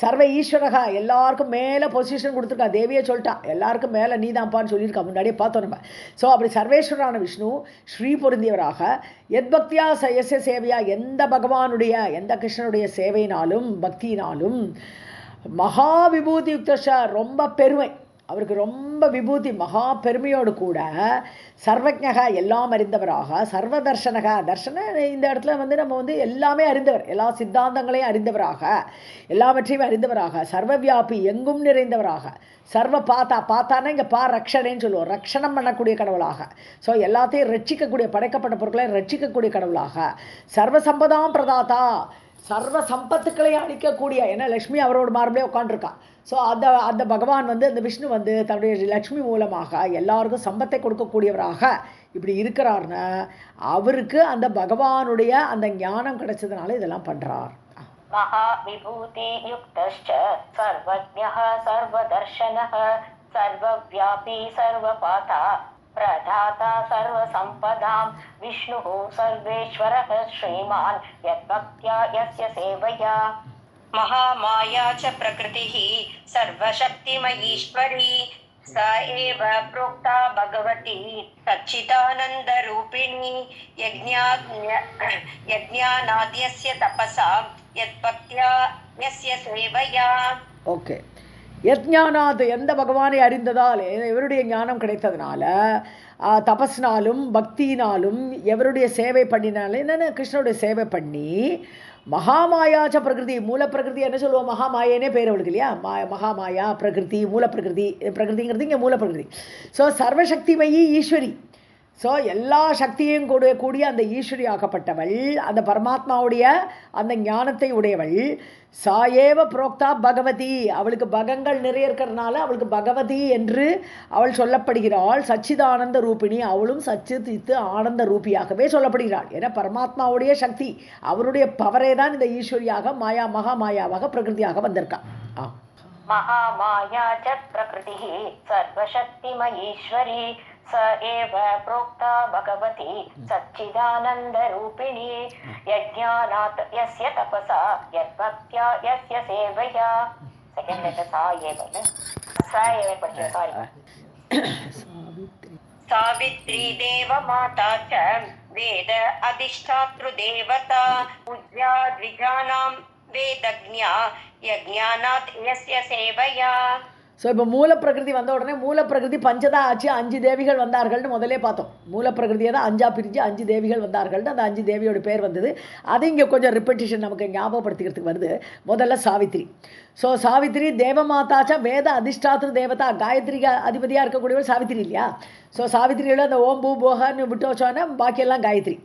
சர்வ ஈஸ்வரகா, எல்லாருக்கும் மேலே பொசிஷன் கொடுத்துருக்கா, தேவியே சொல்லிட்டா, எல்லாருக்கும் மேலே நீதான்ப்பான்னு சொல்லியிருக்கா, முன்னாடியே பார்த்தோம் நம்ம. ஸோ அப்படி சர்வேஸ்வரான விஷ்ணு ஸ்ரீ பொருந்தியவராக, எத் பக்தியா எஸ்ய சேவையா, எந்த பகவானுடைய, எந்த கிருஷ்ணனுடைய சேவையினாலும் பக்தியினாலும், மகா விபூதி யுக்தஷ, ரொம்ப பெருமை, அவருக்கு ரொம்ப விபூதி மகா பெருமையோடு கூட சர்வஜக எல்லாம் அறிந்தவராக சர்வதர்ஷனக தர்ஷன இந்த இடத்துல வந்து நம்ம வந்து எல்லாமே அறிந்தவர் எல்லா சித்தாந்தங்களையும் அறிந்தவராக எல்லாவற்றையும் அறிந்தவராக சர்வவியாபி எங்கும் நிறைந்தவராக சர்வ பார்த்தானா இங்கே ரக்ஷனேன்னு சொல்லுவோம் ரக்ஷணம் பண்ணக்கூடிய கடவுளாக ஸோ எல்லாத்தையும் ரட்சிக்கக்கூடிய படைக்கப்பட்ட பொருட்களை ரட்சிக்கக்கூடிய கடவுளாக சர்வசம்பதாம் பிரதாதா சர்வ சம்பத்துக்களையும் அளிக்கக்கூடிய ஏன்னா லக்ஷ்மி அவரோட மார்பிலே உட்காந்துருக்கா ஸோ அந்த பகவான் வந்து அந்த விஷ்ணு வந்து தன்னுடைய லக்ஷ்மி மூலமாக எல்லாருக்கும் சம்பத்தை கொடுக்கக்கூடியவராக இப்படி இருக்கிறார்னு அவருக்கு அந்த பகவானுடைய அந்த ஞானம் கிடைச்சதுனால இதெல்லாம் பண்ணுறார். மகா விபூதி யுக்தஸ்ச சர்வஜ்ஞः சர்வதர்ஷனः சர்வவ்யாபி சர்வபாதா प्रदाता सर्वसम्पदां विष्णुः सर्वेश्वरः श्रीमान् यद्भक्त्या यस्य सेवया महामाया च प्रकृतिः सर्वशक्तिमयीश्वरी स एव प्रोक्ता भगवती सच्चिदानन्दरूपिणी यज्ञानाद्यस्य तपसा यद्भक्त्या यस्य सेवया. ஓகே, யஜ்ஞானாத் எந்த பகவானை அறிந்ததால் எவருடைய ஞானம் கிடைத்ததுனால தபஸ்னாலும் பக்தினாலும் எவருடைய சேவை பண்ணினாலும் என்னென்ன கிருஷ்ணனுடைய சேவை பண்ணி மகாமாயாச்ச பிரகிருதி மூல பிரகிருதி என்ன சொல்லுவோம் மகாமாயனே பேர் அவளுக்கு இல்லையா மகாமாயா பிரகிருதி மூல பிரகிருதி பிரகிருதிங்கிறது இங்கே மூல பிரகிருதி. ஸோ சர்வசக்திமயி ஈஸ்வரி ஸோ எல்லா சக்தியையும் கூடிய அந்த ஈஸ்வரி ஆக்கப்பட்டவள் அந்த பரமாத்மாவுடைய அந்த ஞானத்தை உடையவள் சாயேவ புரோக்தா பகவதி அவளுக்கு பகங்கள் நிறைய இருக்கிறதுனால அவளுக்கு பகவதி என்று அவள் சொல்லப்படுகிறாள். சச்சிதானந்த ரூபிணி அவளும் சச்சித்து ஆனந்த ரூபியாகவே சொல்லப்படுகிறாள். ஏன்னா பரமாத்மாவுடைய சக்தி அவருடைய பவரே தான் இந்த ஈஸ்வரியாக மகாமாயாவாக பிரகிருதியாக வந்திருக்கா. மகாமாயா ச பிரகிருதி சர்வசக்திமயீஸ்வரி स एव प्रोक्ता भगवती सच्चिदानन्दरूपिणी यज्ञानात् यस्य तपसा यद्भक्त्या यस्य सेवया. सेकंड लेटर सा एव पढ़िए सॉरी. सावित्री देवमाता च वेद अधिष्ठातृ देवता पूज्या द्विजानां वेदज्ञा यज्ञानात् यस्य सेवया. ஸோ இப்போ மூலப்பிரகிருதி வந்த உடனே மூலப்பிரகிருதி பஞ்சதா ஆச்சு 5 தேவிகள் வந்தார்கள்னு முதலே பார்த்தோம். மூலப்பிரகிருதியை தான் 5ஆக பிரிஞ்சு 5 தேவிகள் வந்தார்கள்னு அந்த 5 தேவியோட பேர் வந்தது. அது இங்கே கொஞ்சம் ரிப்பீட்டேஷன் நமக்கு ஞாபகப்படுத்திக்கிறதுக்கு வருது. முதல்ல சாவித்ரி. ஸோ சாவித்ரி தேவமாதாச்சா வேத அதிஷ்டாத்திர தேவதா காயத்ரிக்கு அதிபதியாக இருக்கக்கூடியவர் சாவித்ரி இல்லையா. ஸோ சாவித்ரியோட அந்த ஓம் பூ போகன்னு விட்டு வச்சோன்னா பாக்கியெல்லாம் காயத்ரி.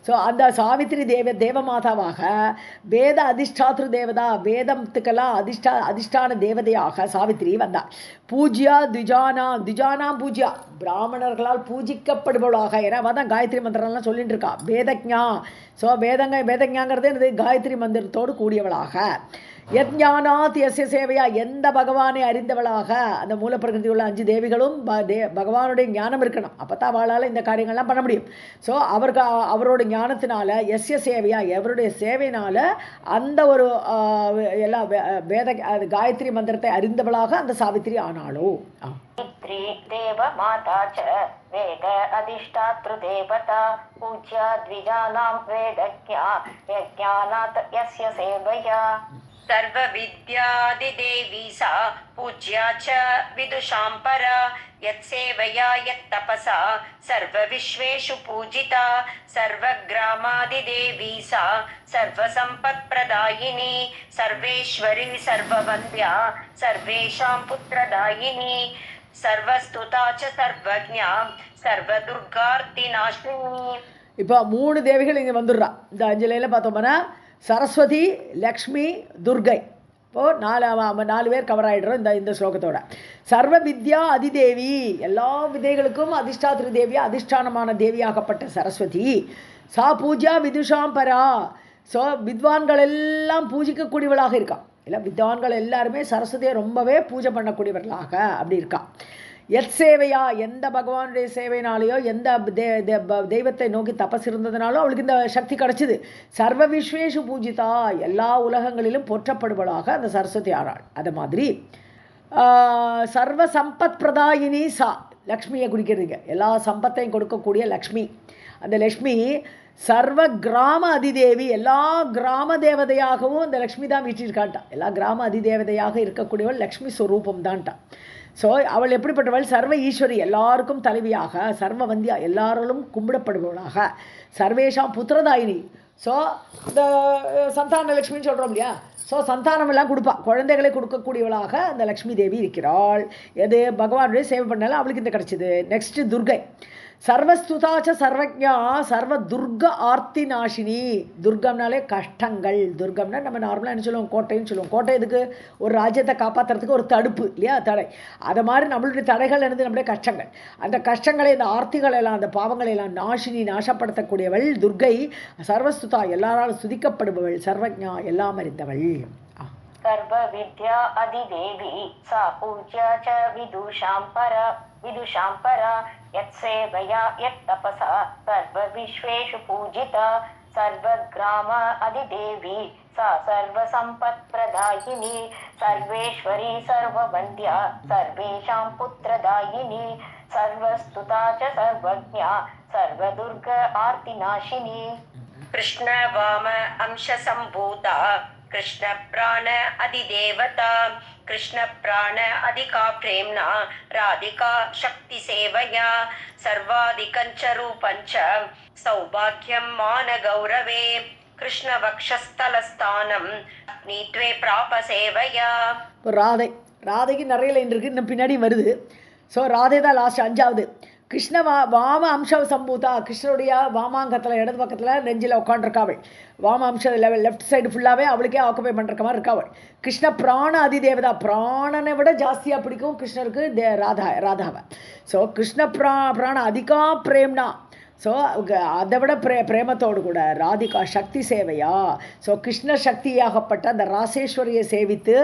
ஸோ அந்த சாவித்ரி தேவமாதாவாக வேத அதிஷ்டாத்திரு தேவதா வேதத்துக்கெல்லாம் அதிஷ்டான தேவதையாக சாவித்ரி வந்தார். பூஜ்யா திஜானாம் பூஜ்யா பிராமணர்களால் பூஜிக்கப்படுபவளாக ஏன்னா தான் காயத்ரி மந்திரம்லாம் சொல்லிட்டு இருக்கா. வேதஜ்ஞா ஸோ வேதஜ்ஞாங்கிறது என்னது காயத்ரி மந்திரத்தோடு கூடியவளாக. யஜ்ஞானாத் யஸ்ய சேவையா எந்த பகவானை அறிந்தவளாக அந்த மூலப்பிரகிருதி உள்ள 5 தேவிகளும் பகவானுடைய ஞானம் இருக்கணும். அப்போ தான் அவளால் இந்த காரியங்கள்லாம் பண்ண முடியும். ஸோ அவரோட ஞானத்தினால யஸ்ய சேவையா எவருடைய சேவையினால் அந்த ஒரு எல்லா காயத்ரி மந்திரத்தை அறிந்தவளாக அந்த சாவித்ரி ஆனாளோ. தேவமாதா ச வேத அதிஷ்டாத்ரு தேவதா பூஜ்யா த்விஜானாं வேதஜ்ஞா யஜ்ஞானாத் யஸ்ய சேவயா. सर्वविद्यादिदेवी सा पूज्या च विदुषां परा यत्सेवया यत्तपसा सर्वविश्वेषु पूजिता. सर्वग्रामादिदेवी सा सर्वसम्पत्प्रदायिनी सर्वेश्वरी सर्ववन्द्या सर्वेषां पुत्रदायिनी सर्वस्तुता च सर्वज्ञा सर्वदुर्गार्तिनाशिनी. இப்போ 3 தேவிகள் இங்கே வந்துடுறா. இந்த 5 லைனில் பார்த்தோம்னா சரஸ்வதி லக்ஷ்மி துர்கை இப்போது 4 பேர் கவர் ஆகிடுறோம் இந்த ஸ்லோகத்தோட. சர்வ வித்யா அதிதேவி எல்லா விதைகளுக்கும் அதிஷ்டாத்திரு தேவியா அதிஷ்டானமான தேவியாகப்பட்ட சரஸ்வதி. சா பூஜா விதுஷாம் பரா ஸோ வித்வான்கள் எல்லாம் பூஜிக்கக்கூடியவளாக இருக்கா. இல்லை வித்வான்கள் எல்லாருமே சரஸ்வதியை ரொம்பவே பூஜை பண்ணக்கூடியவர்களாக அப்படி இருக்கா. எத் சேவையா எந்த பகவானுடைய சேவையினாலேயோ எந்த தெய்வத்தை நோக்கி தபஸ் இருந்ததுனாலும் அவளுக்கு இந்த சக்தி கிடச்சிது. சர்வ விஸ்வேஷு பூஜிதா எல்லா உலகங்களிலும் போற்றப்படுவதாக அந்த சரஸ்வதி ஆறாள். அது மாதிரி சர்வ சம்பத் பிரதாயினி சா லக்ஷ்மியை குறிக்கிறதுங்க எல்லா சம்பத்தையும் கொடுக்கக்கூடிய லக்ஷ்மி. அந்த லக்ஷ்மி சர்வ கிராம அதிதேவி எல்லா கிராம தேவதையாகவும் இந்த லக்ஷ்மி தான் வீட்டிருக்கான்ட்டா. எல்லா கிராம அதிதேவதையாக இருக்கக்கூடியவள் லக்ஷ்மி ஸ்வரூபம் தான்ட்டா. ஸோ அவள் எப்படிப்பட்டவள்? சர்வ ஈஸ்வரி, எல்லாருக்கும் தலைவியாக, சர்வ வந்தியா, எல்லாராலும் கும்பிடப்படுபவளாக, சர்வேஷாம் புத்திரதாயினி. ஸோ இந்த சந்தான லட்சுமின்னு சொல்கிறோம் இல்லையா? ஸோ சந்தானமெல்லாம் கொடுப்பா, குழந்தைகளை கொடுக்கக்கூடியவளாக அந்த லக்ஷ்மி தேவி இருக்கிறாள். எது பகவானுடைய சேவை பண்ணாலும் அவளுக்கு இந்த கிடச்சிது. நெக்ஸ்ட்டு துர்கை, சர்வஸ்துதாச்ச சர்வஜா சர்வ துர்க ஆர்த்தி நாசினி. துர்கம்னாலே கஷ்டங்கள். துர்கம்னா நம்ம நார்மலாக என்ன சொல்லுவோம்? கோட்டைன்னு சொல்லுவோம். கோட்டை எதுக்கு? ஒரு ராஜ்யத்தை காப்பாற்றுறதுக்கு ஒரு தடுப்பு இல்லையா? தடை. அதை மாதிரி நம்மளுடைய தடைகள் என்னது? நம்முடைய கஷ்டங்கள். அந்த கஷ்டங்களை, இந்த ஆர்த்திகள் எல்லாம், அந்த பாவங்களை எல்லாம் நாசினி, நாசப்படுத்தக்கூடியவள் துர்கை. சர்வஸ்துதா, எல்லாராலும் சுதிக்கப்படுபவள். சர்வஜா, எல்லாம் அறிந்தவள். सर्व विद्या अधिदेवी सा पूज्या च विदुषां परा यत्सेवया यत्तपसा सर्वविश्वेषु पूजिता सर्वग्राम अधिदेवी सा सर्वसम्पत्प्रदायिनी सर्वेश्वरी सर्ववन्द्या सर्वेषां पुत्रदायिनी सर्वस्तुता च सर्वज्ञा सर्वदुर्ग आर्तिनाशिनी कृष्ण वाम अंश संभूता कृष्ण प्राण अधिदेवता कृष्ण प्राण अधिका प्रेम्णा राधिका शक्ति सेवया सर्वाधिकञ्च रूपञ्च सौभाग्यं मान गौरवे कृष्ण वक्षस्थलस्थानं नीत्वे प्राप सेवया. ராதை, ராதைக்கு நிறைய லைன் இருக்குது, இன்னும் பின்னாடி வருது. ஸோ ராதை தான் லாஸ்ட், அஞ்சாவது. கிருஷ்ண வாம அம்ச சம்பூதா, கிருஷ்ணனுடைய வாமாங்கத்தில் இடது பக்கத்தில் நெஞ்சில் உட்காண்டிருக்காவள். வாம அம்ச லெஃப்ட் சைடு ஃபுல்லாகவே அவளுக்கே ஆக்குபை பண்ணுற மாதிரி இருக்காவள். கிருஷ்ண பிராண அதிதேவதா, பிராணனை விட ஜாஸ்தியாக பிடிக்கும் கிருஷ்ணருக்கு ராதாவை. ஸோ கிருஷ்ண பிராண அதிகா பிரேம்னா, ஸோ அதை விட பிரேமத்தோடு கூட ராதிகா சக்தி சேவையா. ஸோ கிருஷ்ண சக்தியாகப்பட்ட அந்த ராசேஸ்வரியை சேவித்து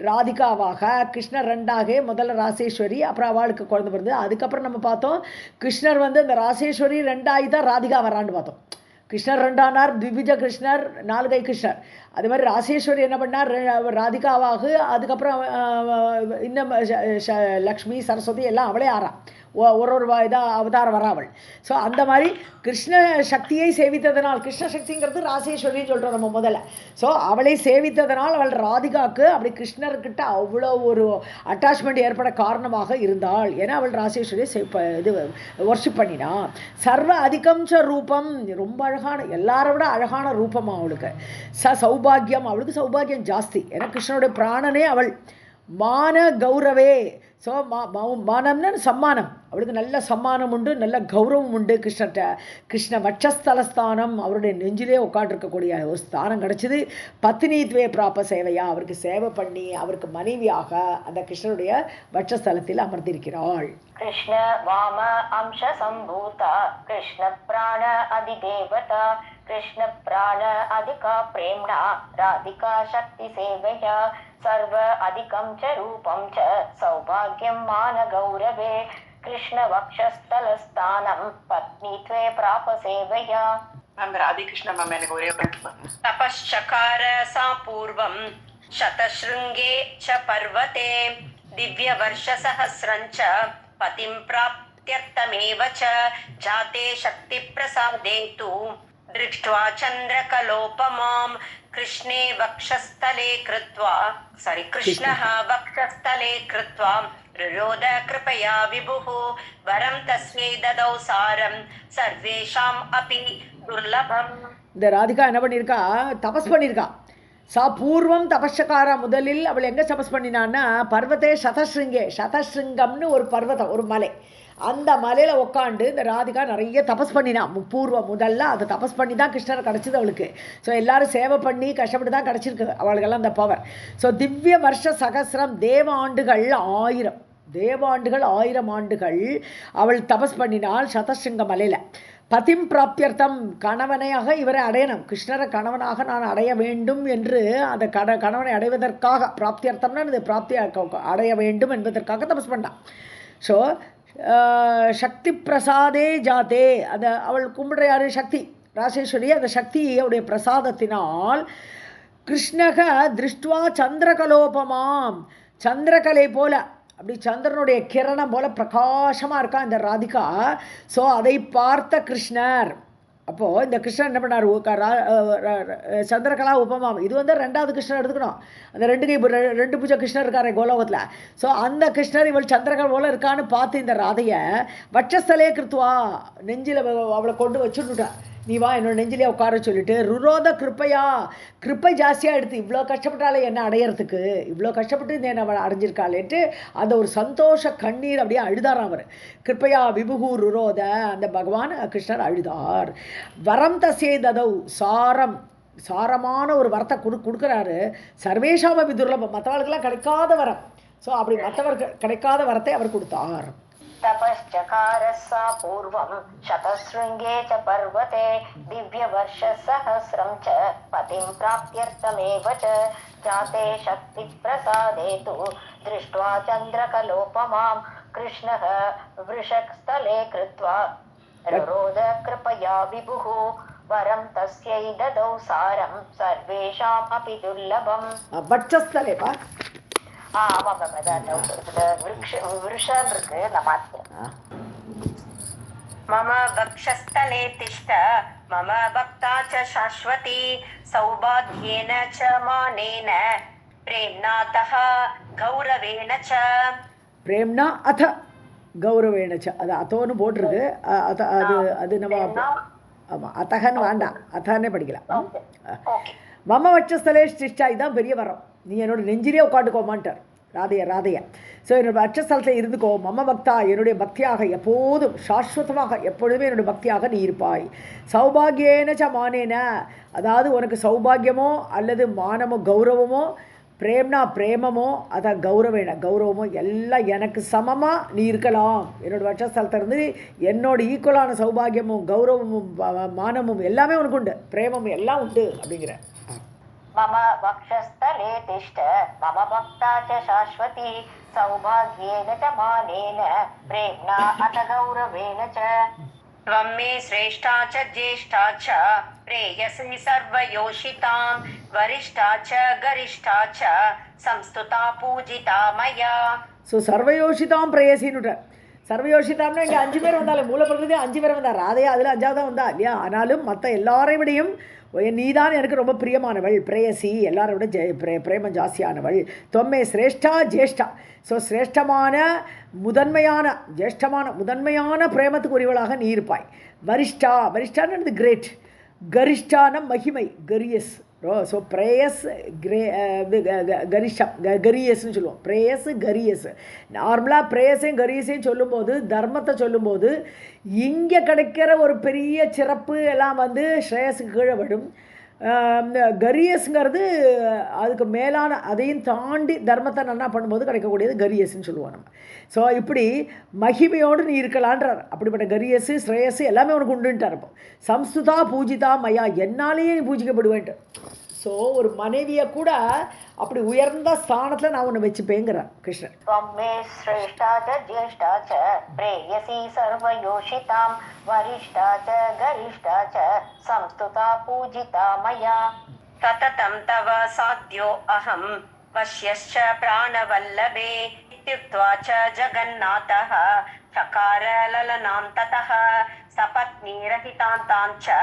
ராதிகாவாக, கிருஷ்ணர் ரெண்டாக, முதல்ல ராசேஸ்வரி, அப்புறம் அவளுக்கு குழந்தை பிறந்து. அதுக்கப்புறம் நம்ம பார்த்தோம் கிருஷ்ணர் வந்து அந்த ராசேஸ்வரி ரெண்டாகி தான் ராதிகா வரான்னு பார்த்தோம். கிருஷ்ணர் ரெண்டானார், திவிஜ கிருஷ்ணர், நாலுகை கிருஷ்ணர். அது மாதிரி ராசேஸ்வரி என்ன பண்ணார்? ராதிகாவாக, அதுக்கப்புறம் இன்னும் லக்ஷ்மி சரஸ்வதி எல்லாம் அவளே ஆறா, ஒரு இதாக அவதாரம் வராவள். ஸோ அந்த மாதிரி கிருஷ்ண சக்தியை சேவித்ததனால், கிருஷ்ண சக்திங்கிறது ராசேஸ்வரின்னு சொல்கிறோம் நம்ம முதல்ல. ஸோ அவளை சேவித்ததனால் அவள் ராதிகாவுக்கு அப்படி கிருஷ்ணர்கிட்ட அவ்வளோ ஒரு அட்டாச்மெண்ட் ஏற்பட காரணமாக இருந்தாள். ஏன்னா அவள் ராசேஸ்வரியை இது வர்ஷிப் பண்ணினா. சர்வ அதிகம்ச ரூபம், ரொம்ப அழகான, எல்லாரை விட அழகான ரூபம் அவளுக்கு. சௌபாகியம், அவளுக்கு சௌபாகியம் ஜாஸ்தி. ஏன்னா கிருஷ்ணனுடைய பிராணனே அவள். மான கௌரவே, ஸோ மானம்னா சம்மானம், அவளுக்கு நல்ல சம்மானம் உண்டு, நல்ல கௌரவம் உண்டு கிருஷ்ணர்கிட்ட. கிருஷ்ண வட்சஸ்தலஸ்தானம், அவருடைய நெஞ்சிலே உட்காண்டிருக்கக்கூடிய ஒரு ஸ்தானம் கிடச்சிது. பத்னித்வே பிராப சேவையா, அவருக்கு சேவை பண்ணி அவருக்கு மனைவியாக அந்த கிருஷ்ணனுடைய வட்சஸ்தலத்தில் அமர்ந்திருக்கிறாள். कृष्ण वाम अंश संभूता कृष्ण प्राण अधिदेवता कृष्ण प्राण अधिका प्रेम्णा राधिका शक्ति सेवया सर्व अधिकं च रूपं च सौभाग्यं मान गौरवे कृष्ण वक्षस्थलस्थानं पत्नीत्वे प्राप सेवया. राधे कृष्ण मैंने गौरव तपश्चकार सा पूर्वं शतशृंगे च पर्वते दिव्य वर्ष सहस्रं च पतिं प्राप्त्यर्थमेव च जाते शक्ति प्रसादे तु दृष्ट्वा चन्द्रकलोपमां कृष्णे वक्षस्थले कृत्वा कृष्णः वक्षस्थले कृत्वा रुरोध कृपया विभुः वरं तस्मै ददौ सारं सर्वेषाम् अपि दुर्लभम्. இந்த ராதிகா என்ன பண்ணியிருக்கா? தபஸ் பண்ணியிருக்கா. சா பூர்வம் தபஸ்காரா, முதலில் அவள் எங்கே தபஸ் பண்ணினான்னா பர்வத்தே சதஸ்ருங்கே, சதஸ்ருங்கம்னு ஒரு பர்வதம், ஒரு மலை. அந்த மலையில் உட்காந்து இந்த ராதிகா நிறைய தபஸ் பண்ணினா. பூர்வம் முதல்ல அதை தபஸ் பண்ணி தான் கிருஷ்ணர் கிடச்சிது அவளுக்கு. ஸோ எல்லோரும் சேவை பண்ணி கஷ்டப்பட்டு தான் கிடச்சிருக்கு அவளுக்கெல்லாம் அந்த பவர். ஸோ திவ்ய வருஷ சகசிரம், தேவாண்டுகள் 1000, தேவாண்டுகள் 1000 ஆண்டுகள் அவள் தபஸ் பண்ணினாள் சதஸ்ருங்க மலையில். பதிம் பிராப்தியர்த்தம், கணவனையாக இவரை அடையணும், கிருஷ்ணரை கணவனாக நான் அடைய வேண்டும் என்று அந்த கணவனை அடைவதற்காக, பிராப்தியர்த்தம்னா இது பிராப்தி அடைய வேண்டும் என்பதற்காக தபஸ் பண்ணான். ஸோ சக்தி பிரசாதே ஜாதே, அந்த அவள் கும்பிடுற யாரு? சக்தி, ராசேஸ்வரி. அந்த சக்தியுடைய பிரசாதத்தினால் கிருஷ்ணக திருஷ்டுவா சந்திரகலோபமாம், சந்திரகலை போல, அப்படி சந்திரனுடைய கிரணம் போல பிரகாசமாக இருக்கா இந்த ராதிகா. ஸோ அதை பார்த்த கிருஷ்ணர், அப்போது இந்த கிருஷ்ணன் என்ன பண்ணார், சந்திரகலா உபமாம், இது வந்து ரெண்டாவது கிருஷ்ணன் எடுத்துக்கணும். அந்த ரெண்டு பூஜை கிருஷ்ணர் இருக்காரு கோலோகத்தில். ஸோ அந்த கிருஷ்ணர் இவள் சந்திரகல் போல இருக்கான்னு பார்த்து இந்த ராதையை வட்சஸ்தலே கிருத்துவா, நெஞ்சில் அவளை கொண்டு வச்சுட்டுட்டா, நீ வா என்னோட நெஞ்சிலே உட்கார சொல்லிட்டு, ருரோத கிருப்பையா, கிருப்பை ஜாஸ்தியாக எடுத்து இவ்வளோ கஷ்டப்பட்டாலே என்ன அடையிறதுக்கு, இவ்வளோ கஷ்டப்பட்டு இந்த அவளை அடைஞ்சிருக்காளேன்ட்டு அந்த ஒரு சந்தோஷ கண்ணீர் அப்படியே அழுதார் அவர். கிருப்பையா விபுகு ருரோத, அந்த பகவான் கிருஷ்ணர் அழுதார். வரம் தசே ததௌ, சாரமான ஒரு வரத்தை கொடுக்குறாரு. சர்வேஷாம விதுர்லபம், மற்றவர்களுக்கெல்லாம் கிடைக்காத வரம். ஸோ அப்படி மற்றவருக்கு கிடைக்காத வரத்தை அவர் கொடுத்தார். तपश्चकारसा पूर्वं शतशृङ्गे च पर्वते दिव्यवर्षसहस्रं च पतिं प्राप्त्यर्थमेव च जाते शक्तिप्रसादे तु दृष्ट्वा चन्द्रकलोपमां कृष्णः वृषकस्थले कृत्वा रुरोध कृपया विभुः वरं तस्यै ददौ सारं सर्वेषामपि दुर्लभम्. वक्षस्थले वा? वृषभ இருக்கு, நான் மாத்தேன். मम वक्षस्थले तिष्ठ मम भक्ता च शाश्वती सौभाग्येन च मानेन प्रेम्नातः गौरवेण च. प्रेम्ना अथ गौरवेण च, அது அத்தோன்னு போட்டிருக்கு. அது நம்ம ஆமாம், அத்தகன்னு வேண்டாம், அத்தானே படிக்கலாம். மம வட்சஸ்தலே திஷ்டா, இதுதான் பெரிய வரம். நீ என்னோட நெஞ்சிலே உட்காந்துக்கோமான்ட்டார் ராதைய. ஸோ என்னோட வட்சஸ்தலத்தை இருந்துக்கோ. மம பக்தா, என்னுடைய பக்தியாக எப்போதும் சாஸ்வதமாக எப்பொழுதுமே என்னுடைய பக்தியாக நீ இருப்பாய். சௌபாகியேன ச மானேன, அதாவது உனக்கு சௌபாகியமோ அல்லது மானமோ கௌரவமோ, பிரேம்னா பிரேமமோ, அதை கௌரவமோ எல்லாம் எனக்கு சமமாக நீ இருக்கலாம். என்னோடய வட்சஸ்தலத்திலிருந்து என்னோட ஈக்குவலான சௌபாகியமும் கௌரவமும் மானமும் எல்லாமே உனக்கு உண்டு, பிரேமமும் எல்லாம் உண்டு அப்படிங்கிற. मम वक्षस्थले तिष्ठ मम भक्ता च शाश्वती सौभाग्येन च मानेन प्रेम्णा अथ गौरवेण च. त्वं मे श्रेष्ठा च ज्येष्ठा च प्रेयसी सर्वयोषितां वरिष्ठा च गरिष्ठा च संस्तुता पूजिता मया. ஸோ சர்வயோஷிதாம் பிரேயசின்னு, சர்வயோஷிதாம்னா இங்கே 5 பேர் வந்தாலும் மூலப்படுறது 5 பேர் வந்தார், ராதையா அதில் 5ஆவது வந்தா இல்லையா. ஆனாலும் மற்ற எல்லாரை விடையும் நீதான் எனக்கு ரொம்ப பிரியமானவள், பிரேயசி, எல்லாரை விட பிரேமம் ஜாஸ்தியானவள். தொம்மே சிரேஷ்டா ஜேஷ்டா, ஸோ சிரேஷ்டமான முதன்மையான பிரேமத்துக்கு உரியவளாக நீ இருப்பாய். வரிஷ்டான்னு கிரேட், கரிஷ்டான மகிமை, கரியஸ். ஸோ பிரேயஸ் கரியஸ்ன்னு சொல்லுவோம். Prayers Karius. நார்மலாக பிரேயஸையும் கரியஸையும் சொல்லும்போது, தர்மத்தை சொல்லும்போது இங்கே கிடைக்கிற ஒரு பெரிய சிறப்பு எல்லாம் வந்து ஸ்ரேயஸுக்கு கீழே விடும். கரியஸ்ங்கிறது அதுக்கு மேலான, அதையும் தாண்டி தர்மத்தை நன்னா பண்ணும்போது கிடைக்கக்கூடியது கரியஸ்ன்னு சொல்லுவோம் நம்ம. ஸோ இப்படி மகிமையோடு நீ இருக்கலான்றார். அப்படிப்பட்ட கரியஸு ஸ்ரேயஸு எல்லாமே உனக்கு உண்டுன்ட்டார். இப்போ சம்ஸ்துதா பூஜிதா மயா, என்னாலேயே நீ பூஜிக்கப்படுவேன்ட்டு. ஸோ ஒரு மனைவியை கூட அப்படி உயர்ந்த ஸ்தானத்தில் நான் உன்னை வச்சுப்பேங்கிறார் கிருஷ்ணன். त्वम्मे श्रेष्ठा च ज्येष्ठा च प्रेयसी सर्वयोषितां वरिष्ठा च गरिष्ठा च संस्तुता पूजिता मया. सततं तव साध्यो अहं वश्यश्च प्राणवल्लभे इत्युक्त्वा च जगन्नाथः चकार ललनां ततः सपत्नीरहितान्तां च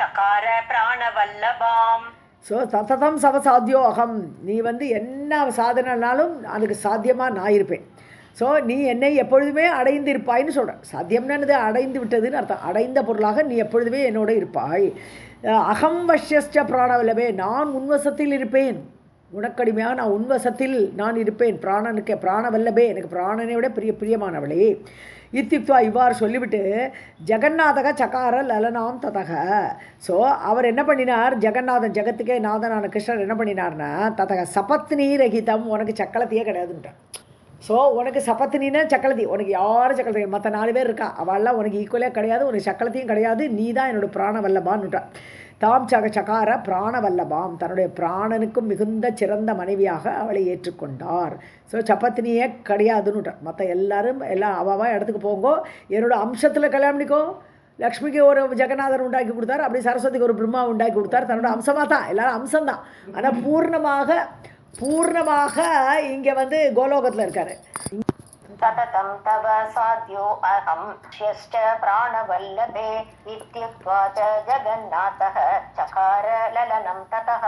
चकार प्राणवल्लभाम्. ஸோ சததம் சவசாத்தியோ அகம், நீ வந்து என்ன சாதனைனாலும் அதுக்கு சாத்தியமாக நான் இருப்பேன். ஸோ நீ என்னை எப்பொழுதுமே அடைந்து இருப்பாய்ன்னு சொல்கிறேன். சாத்தியம்னது அடைந்து விட்டதுன்னு அர்த்தம். அடைந்த பொருளாக நீ எப்பொழுதுமே என்னோடு இருப்பாய். அகம் வஷ்யஸ்ட பிராணவல்லபே, நான் உன்வசத்தில் இருப்பேன், உனக்கடிமையாக நான் உன்வசத்தில் நான் இருப்பேன். பிராணவல்லபே, எனக்கு பிராணனை விட பிரியமானவளே. இத்தியுக்துவா, இவ்வாறு சொல்லிவிட்டு ஜெகநாதக சகார லலனாம் ததக. ஸோ அவர் என்ன பண்ணினார், ஜெகநாதன் ஜெகத்துக்கே நாதனான கிருஷ்ணர் என்ன பண்ணினார்னா, ததக சபத்னி ரகிதம், உனக்கு சக்கலத்தையே கிடையாதுன்ட்டார். ஸோ உனக்கு சபத்னின்னா சக்கலத்தி, உனக்கு யாரும் சக்கலத்தி, மற்ற 4 பேர் இருக்கா, அவள்லாம் உனக்கு ஈக்குவலே கிடையாது, உனக்கு சக்கலத்தையும் கிடையாது, நீ தான் என்னோடய பிராணவல்லபான்னுட்டார். தாம் சகார பிராணவல்லபாம், தன்னுடைய பிராணனுக்கும் மிகுந்த சிறந்த மனைவியாக அவளை ஏற்றுக்கொண்டார். ஸோ சப்பத்தினியே கிடையாதுன்னுட்டார். மற்ற எல்லாரும் எல்லாம் அவாவா இடத்துக்கு போங்கோ, என்னோட அம்சத்தில் கல்யாணம் பண்ணிக்கோ. லக்ஷ்மிக்கு ஒரு ஜெகநாதர் உண்டாக்கி கொடுத்தார், அப்படி சரஸ்வதிக்கு ஒரு பிரம்மா உண்டாக்கி கொடுத்தார். தன்னோட அம்சமாக தான், எல்லாரும் அம்சம்தான். ஆனால் பூர்ணமாக இங்கே வந்து கோலோகத்தில் இருக்கார். सततं तव साध्यो अहं श्यश्च प्राणवल्लभे इत्युक्त्वा च जगन्नाथः चकार ललनं ततः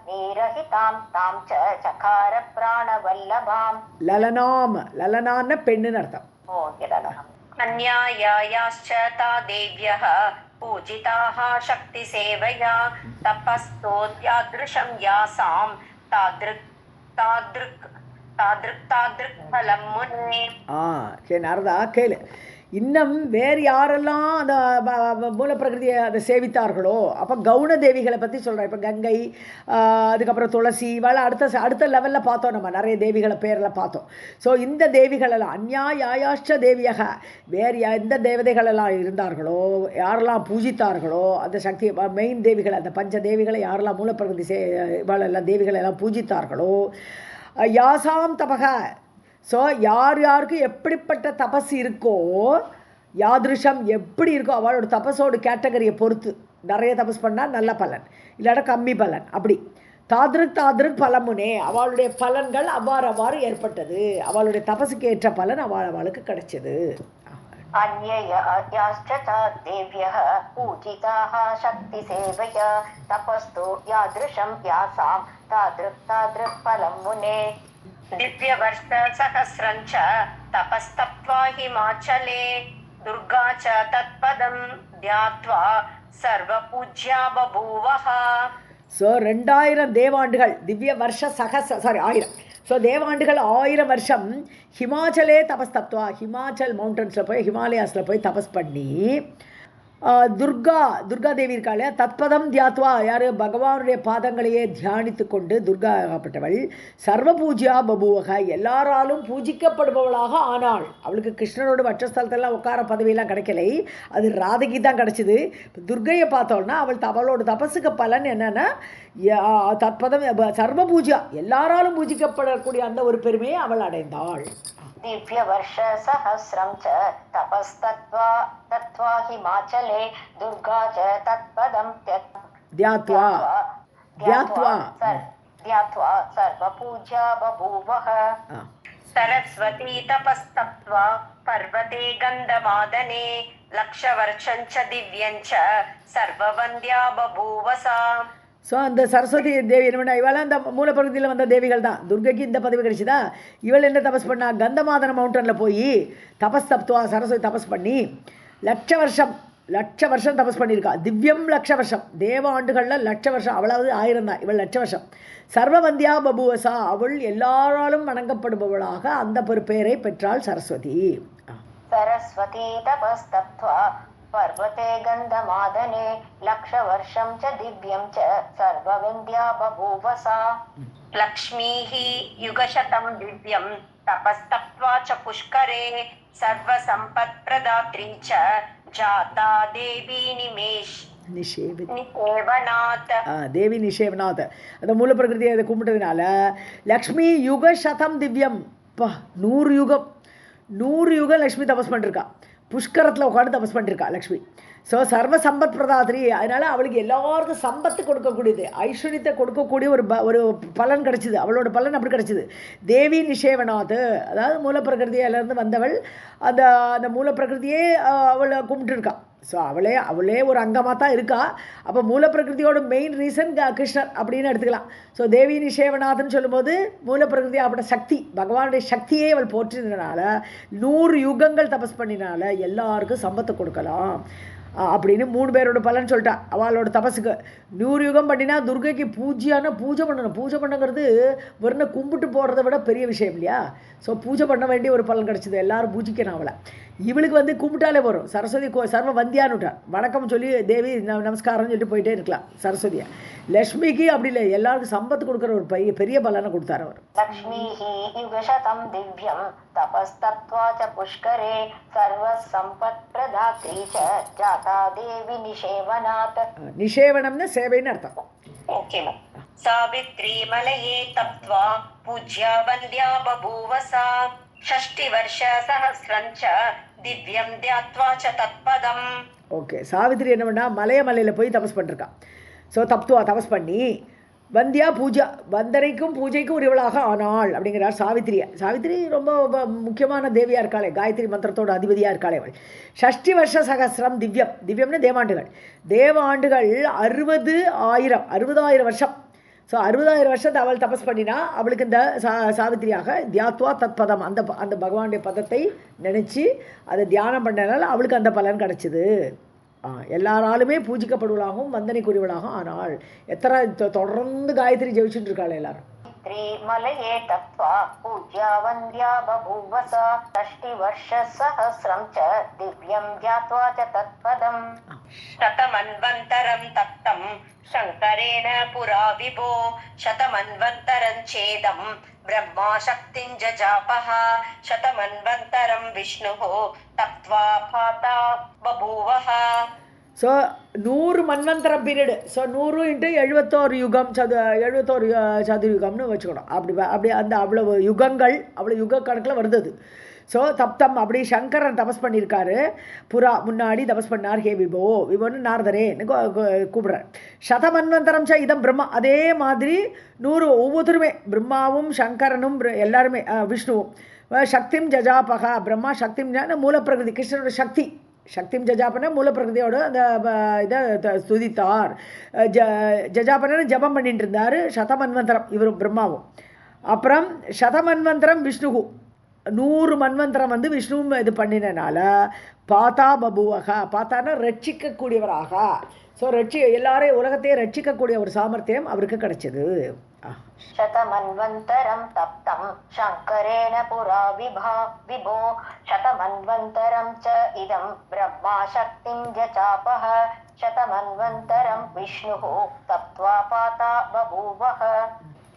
नीरहितां तां च चकार प्राणवल्लभाम्. லலனாம், லலனான்னு பெண்ணுன்னு அர்த்தம். अन्यायाश्च ता देव्यः पूजिताः शक्तिसेवया तपस्तोत्यादृशं यासां तादृक् तादृक् तादृक् तादृक् फलं मुने. சரி நாரதா கேளு. இன்னும் வேறு யாரெல்லாம் அந்த மூலப்பிரகிருதியை அதை சேவித்தார்களோ, அப்போ கவுன தேவிகளை பற்றி சொல்கிறேன். இப்போ கங்கை, அதுக்கப்புறம் துளசி, இவளை அடுத்த லெவலில் பார்த்தோம். நம்ம நிறைய தேவிகளை பேரில் பார்த்தோம். ஸோ இந்த தேவிகளெல்லாம் அந்யாயாஷ்ட தேவியாக வேறு எந்த தேவதைகளெல்லாம் இருந்தார்களோ, யாரெல்லாம் பூஜித்தார்களோ, அந்த சக்தி மெயின் தேவிகள், அந்த பஞ்ச தேவிகளை யாரெல்லாம் மூலப்பிரகிருதி இவளெல்லாம் தேவிகளை எல்லாம் பூஜித்தார்களோ, யாசாம் தபக. ஸோ யார் யாருக்கு எப்படிப்பட்ட தபஸ் இருக்கோ, யாதிருஷம் எப்படி இருக்கோ அவளோட தபஸோட கேட்டகரியை பொறுத்து நிறைய தபஸ் பண்ணால் நல்ல பலன், இல்லாட்ட கம்மி பலன். அப்படி தாதிருக் பலமுனே, அவளுடைய பலன்கள் அவ்வாறு ஏற்பட்டது. அவளுடைய தபஸுக்கு ஏற்ற பலன் அவளுக்கு கிடைச்சது. अन्ययाश्च देव्यः पूजिताः शक्तिसेवया तपस्तु यादृशं यासां तादृक् फलं मुने. दिव्यवर्षसहस्रं च तपस्तप्त्वा हिमाचले दुर्गा च तत्पदं ध्यात्वा सर्वपूज्या बभूवः. ஸோ 2000 தேவாண்டுகள் திவ்ய வருஷ 1000. ஸோ தேவாண்டுகள் 1000 வருஷம் ஹிமாச்சலே தபஸ் தத்துவா, ஹிமாச்சல் மவுண்டன்ஸில் போய் ஹிமாலயாஸில் போய் தபஸ் பண்ணி துர்கா தேவி இருக்காளே, தத்பதம் தியாத்வா, யார் பகவானுடைய பாதங்களையே தியானித்து கொண்டு துர்கா ஆகப்பட்டவள் சர்வ பூஜ்யா பபுவக, எல்லாராலும் பூஜிக்கப்படுபவளாக ஆனாள். அவளுக்கு கிருஷ்ணனோட வட்சஸ்தலத்தெல்லாம் உட்கார பதவியெல்லாம் கிடைக்கலை, அது ராதைக்கு தான் கிடைச்சிது. துர்கையை பார்த்தோன்னா அவளோட தபஸுக்கு பலன் என்னென்னா தத்பதம் சர்வ பூஜா, எல்லாராலும் பூஜிக்கப்படக்கூடிய அந்த ஒரு பெருமையை அவள் அடைந்தாள். दिव्यवर्षसहस्रं च तपस्तत्त्वा हिमाचले दुर्गा च तत्पदं ध्यात्वा सर्वपूज्या बभूवः. सरस्वती तपस्तप्त्वा पर्वते गन्धमादने लक्षवर्षं च दिव्यं च सर्ववन्द्या बभूवसा. ஸோ அந்த சரஸ்வதி தேவி என்ன பண்ணா, இவெல்லாம் அந்த மூலப்பிரகிருதியில் வந்த தேவிகள் தான். துர்கைக்கு இந்த பதவி கிடைச்சிதா. இவள் என்ன தபஸ் பண்ணா, கந்தமாதன மவுண்டனில் போய் தபஸ் தப்துவா, சரஸ்வதி தபஸ் பண்ணி லட்ச வருஷம் தபஸ் பண்ணியிருக்கா. திவ்யம் லட்ச வருஷம், தேவ ஆண்டுகளில் லட்ச வருஷம், அவளாவது 1000 தான், இவள் லட்ச வருஷம். சர்வவந்தியா பபுவசா, அவள் எல்லாராலும் வணங்கப்படுபவளாக அந்த பெயரை பெற்றாள் சரஸ்வதி. சரஸ்வதி தபஸ் தப்துவா पर्वते गन्धमादने लक्षवर्षं च दिव्यं च सर्वविन्द्या बभूवसा. लक्ष्मीः युगशतं दिव्यं तपस्तप्त्वा च पुष्करे सर्वसम्पत्प्रदात्री च जाता देवी நிஷேவனாத். தேவி நிஷேவனாத், அந்த மூலப்பிரகிருதியை அதை கும்பிட்டதுனால லக்ஷ்மி யுக சதம் திவ்யம், 100 யுகம் லக்ஷ்மி தபஸ் பண்ணிருக்கா. புஷ்கரத்தில் உட்காந்து தபஸ் பண்ணிருக்கா லக்ஷ்மி. ஸோ சர்வ சம்பத் பிரதாத்ரி, அதனால் அவளுக்கு எல்லாருக்கும் சம்பத்து கொடுக்கக்கூடியது, ஐஸ்வர்யத்தை கொடுக்கக்கூடிய ஒரு பலன் கிடச்சிது. அவளோட பலன் அப்படி கிடச்சிது. தேவி நிஷேவனாத், அதாவது மூலப்பிரகிருதியிலேருந்து வந்தவள் அந்த மூலப்பிரகிருதியே அவளை கும்பிட்டுருக்கா. ஸோ அவளே ஒரு அங்கமாக தான் இருக்கா. அப்போ மூலப்பிரகிருதியோட மெயின் ரீசன் கிருஷ்ணர் அப்படின்னு எடுத்துக்கலாம். ஸோ தேவி நிஷேவநாதன் சொல்லும்போது மூலப்பிரகிருதி அவளோட சக்தி, பகவானுடைய சக்தியே அவள் போற்றினதுனால 100 யுகங்கள் தபஸ் பண்ணினால எல்லாருக்கும் சம்பத்தை கொடுக்கலாம் அப்படின்னு 3 பேரோட பலன் சொல்லிட்டா. அவளோட தபஸுக்கு 100 யுகம் பண்ணினா துர்கைக்கு பூஜை பண்ணணும். பூஜை பண்ணுங்கிறது வெறும் கும்பிட்டு போகிறத விட பெரிய விஷயம் இல்லையா. ஸோ பூஜை பண்ண வேண்டிய ஒரு பலன் கிடச்சிது, எல்லாரும் பூஜிக்கணும் அவளை. இவளுக்கு கும்பிட்டாலே வரும். சரஸ்வதி சர்வ வந்தியானுட்டார், வணக்கம் சொல்லி தேவி நமஸ்காரம்னு சொல்லிட்டு போயிட்டே இருக்கலாம் சரஸ்வதியை. லக்ஷ்மிக்கு அப்படி இல்லை, எல்லாருக்கும் சம்பத்து கொடுக்குற ஒரு பெரிய பலனை கொடுத்தார் அவர். லக்ஷ்மி யுகசதம் திவ்யம் தபஸ்தத்வா ச புஷ்கரே சர்வ சம்பத் பிரதாத்ரி ச ஜாதா தேவி நிஷேவனாத். நிஷேவனம்னு சேவைன்னு அர்த்தம். ஓகே. சாவித்ரி மலயே தப்த்வா பூஜ்யா வந்தியா பபூவசா ஷஷ்டி வருஷ சஹஸ்ரம் ச திவ்யம் த்யாத்வா ச தத்பதம். ஓகே. சாவித்ரி என்ன பண்ணா, மலையில் போய் தபஸ் பண்ணிருக்கா. ஸோ தப்துவா தபஸ் பண்ணி வந்தியா பூஜா, வந்தனைக்கும் பூஜைக்கும் உரியவளாக ஆனாள் அப்படிங்கிறார் சாவித்திரியை. சாவித்திரி ரொம்ப முக்கியமான தேவியாக இருக்காளே, காயத்ரி மந்திரத்தோட அதிபதியாக இருக்காளே அவள். ஷஷ்டி வருஷ சகசிரம் திவ்யம், திவ்யம்னு தேவாண்டுகள், தேவாண்டுகள் 60,000 வருஷம். ஸோ 60,000 வருஷத்தை அவள் தபஸ் பண்ணினா அவளுக்கு இந்த சாவித்திரியாக தியாத்வா தத் பதம், அந்த பகவானுடைய பதத்தை நினச்சி அதை தியானம் பண்ணனால அவளுக்கு அந்த பலன் கிடச்சிது. எல்லாராலுமே பூஜிக்கப்படுவளாகவும் வந்தனைக்குரியவளாகவும் ஆனால் எத்தனை தொடர்ந்து காயத்ரி ஜெயிச்சுட்டு இருக்காள் எல்லாரும். त्रिमलये तत्त्वा पूज्या वन्द्या बभूवस षष्टिवर्षसहस्रं च दिव्यं ज्ञात्वा च तत्पदम् शतमन्वन्तरं तप्तं शङ्करेण पुरा विभो शतमन्वन्तरं चेदं ब्रह्मा शक्तिं जजापः शतमन्वन्तरं विष्णुः तप्त्वा पाता बभूवः. ஸோ 100 மன்வந்தரம் பீரியடு. ஸோ 100 × 71 யுகம், 71 சதுர்யுகம்னு வச்சுக்கணும். அப்படி அந்த அவ்வளவு யுகங்கள், அவ்வளோ யுக கணக்கில் வருது அது. ஸோ தப்தம் அப்படி சங்கரன் தபஸ் பண்ணியிருக்காரு. புறா முன்னாடி தபஸ் பண்ணார். ஹே விபோ, விபோன்னு நாரதரேன்னு கூப்பிட்றார். சதமன்வந்தரம் ச இதம் பிரம்மா, அதே மாதிரி 100 ஒவ்வொருத்தருமே, பிரம்மாவும் சங்கரனும் எல்லாருமே, விஷ்ணுவும் சக்திம் ஜஜாபகா, பிரம்மா சக்திம் மூலப்பிரகிருதி கிருஷ்ணனோட சக்தி, சக்திம் ஜஜாபன மூலப்பிரகிருதியோட அந்த இதை ஸ்துதித்தார். ஜஜாபன ஜபம் பண்ணிட்டு இருந்தார். சதமன்வந்தரம் இவரும் பிரம்மாவும். அப்புறம் சதமன்வந்தரம் விஷ்ணுகு, 100 மன்வந்தரம் வந்து விஷ்ணுவும் இது பண்ணினால பாத்தா பபுவக, பார்த்தானா ரட்சிக்கக்கூடியவராக. ஸோ எல்லாரையும் உலகத்தையே ரட்சிக்கக்கூடிய ஒரு சாமர்த்தியம் அவருக்கு கிடைச்சது. शतमन्वन्तरं तप्तं शङ्करेण पुरा विभो शतमन्वन्तरं च इदं ब्रह्मा शक्तिं जचापः शतमन्वन्तरं विष्णुः तप्त्वा पाता बभूवः.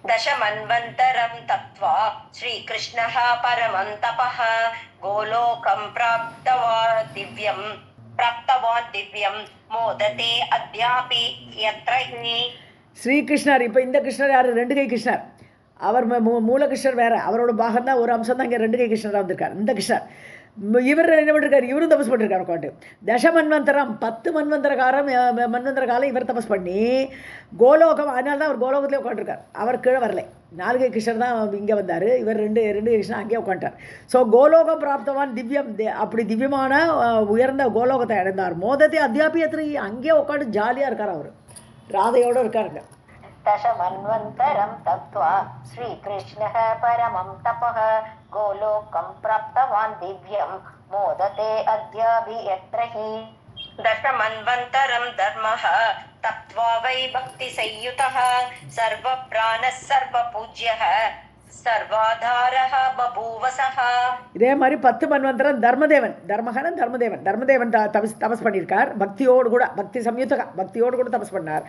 दशमन्वन्तरं तप्त्वा श्रीकृष्णः परमं तपः गोलोकं प्राप्तवान् दिव्यं मोदते अद्यापि यत्र हि. ஸ்ரீகிருஷ்ணர், இப்போ இந்த கிருஷ்ணர் யார்? 2 கை கிருஷ்ணர். அவர் மூலகிருஷ்ணர் வேறு, அவரோட பாகம் தான் ஒரு அம்சம் தான் இங்கே 2 கை கிருஷ்ணராக வந்திருக்கார். இந்த கிருஷ்ணர் இவர் என்ன பண்ணிருக்காரு? இவரும் தபஸ் பண்ணிருக்காரு உட்காந்து. தசமன்வந்தரம் 10 மன்வந்தர காலம் இவர் தபஸ் பண்ணி கோலோகம், அதனால தான் அவர் கோலோகத்திலே உட்காந்துருக்கார். அவர் கீழே வரலை. 4 கை கிருஷ்ணர் தான் இங்கே வந்தார். இவர் 2 கை கிருஷ்ணர் அங்கேயே உட்காந்துட்டார். ஸோ கோலோகம் பிராப்தவான் திவ்யம், அப்படி திவ்யமான உயர்ந்த கோலோகத்தை அடைந்தார். மோதத்தை அத்தியாபியத்திரி, அங்கேயே உட்காந்து ஜாலியாக இருக்கார். அவர் ராதையோடு இருக்காருங்க. दशमन्वन्तरं तप्त्वा श्रीकृष्णः परमं तपः गोलोकं प्राप्तवान् दिव्यं मोदते अद्यापि यत्र हि. दशमन्वन्तरं धर्मः तप्त्वा वै भक्तिसंयुतः सर्वप्राणः सर्वपूज्यः सर्वाधारः बभूवसः. இதே மாதிரி 10 மன்வந்தரம் தர்மதேவன், தர்மதேவன் தபஸ் பண்ணியிருக்கார். பக்தியோடு கூட, பக்தி சம்யுத்தக, பக்தியோடு கூட தபஸ் பண்ணார்.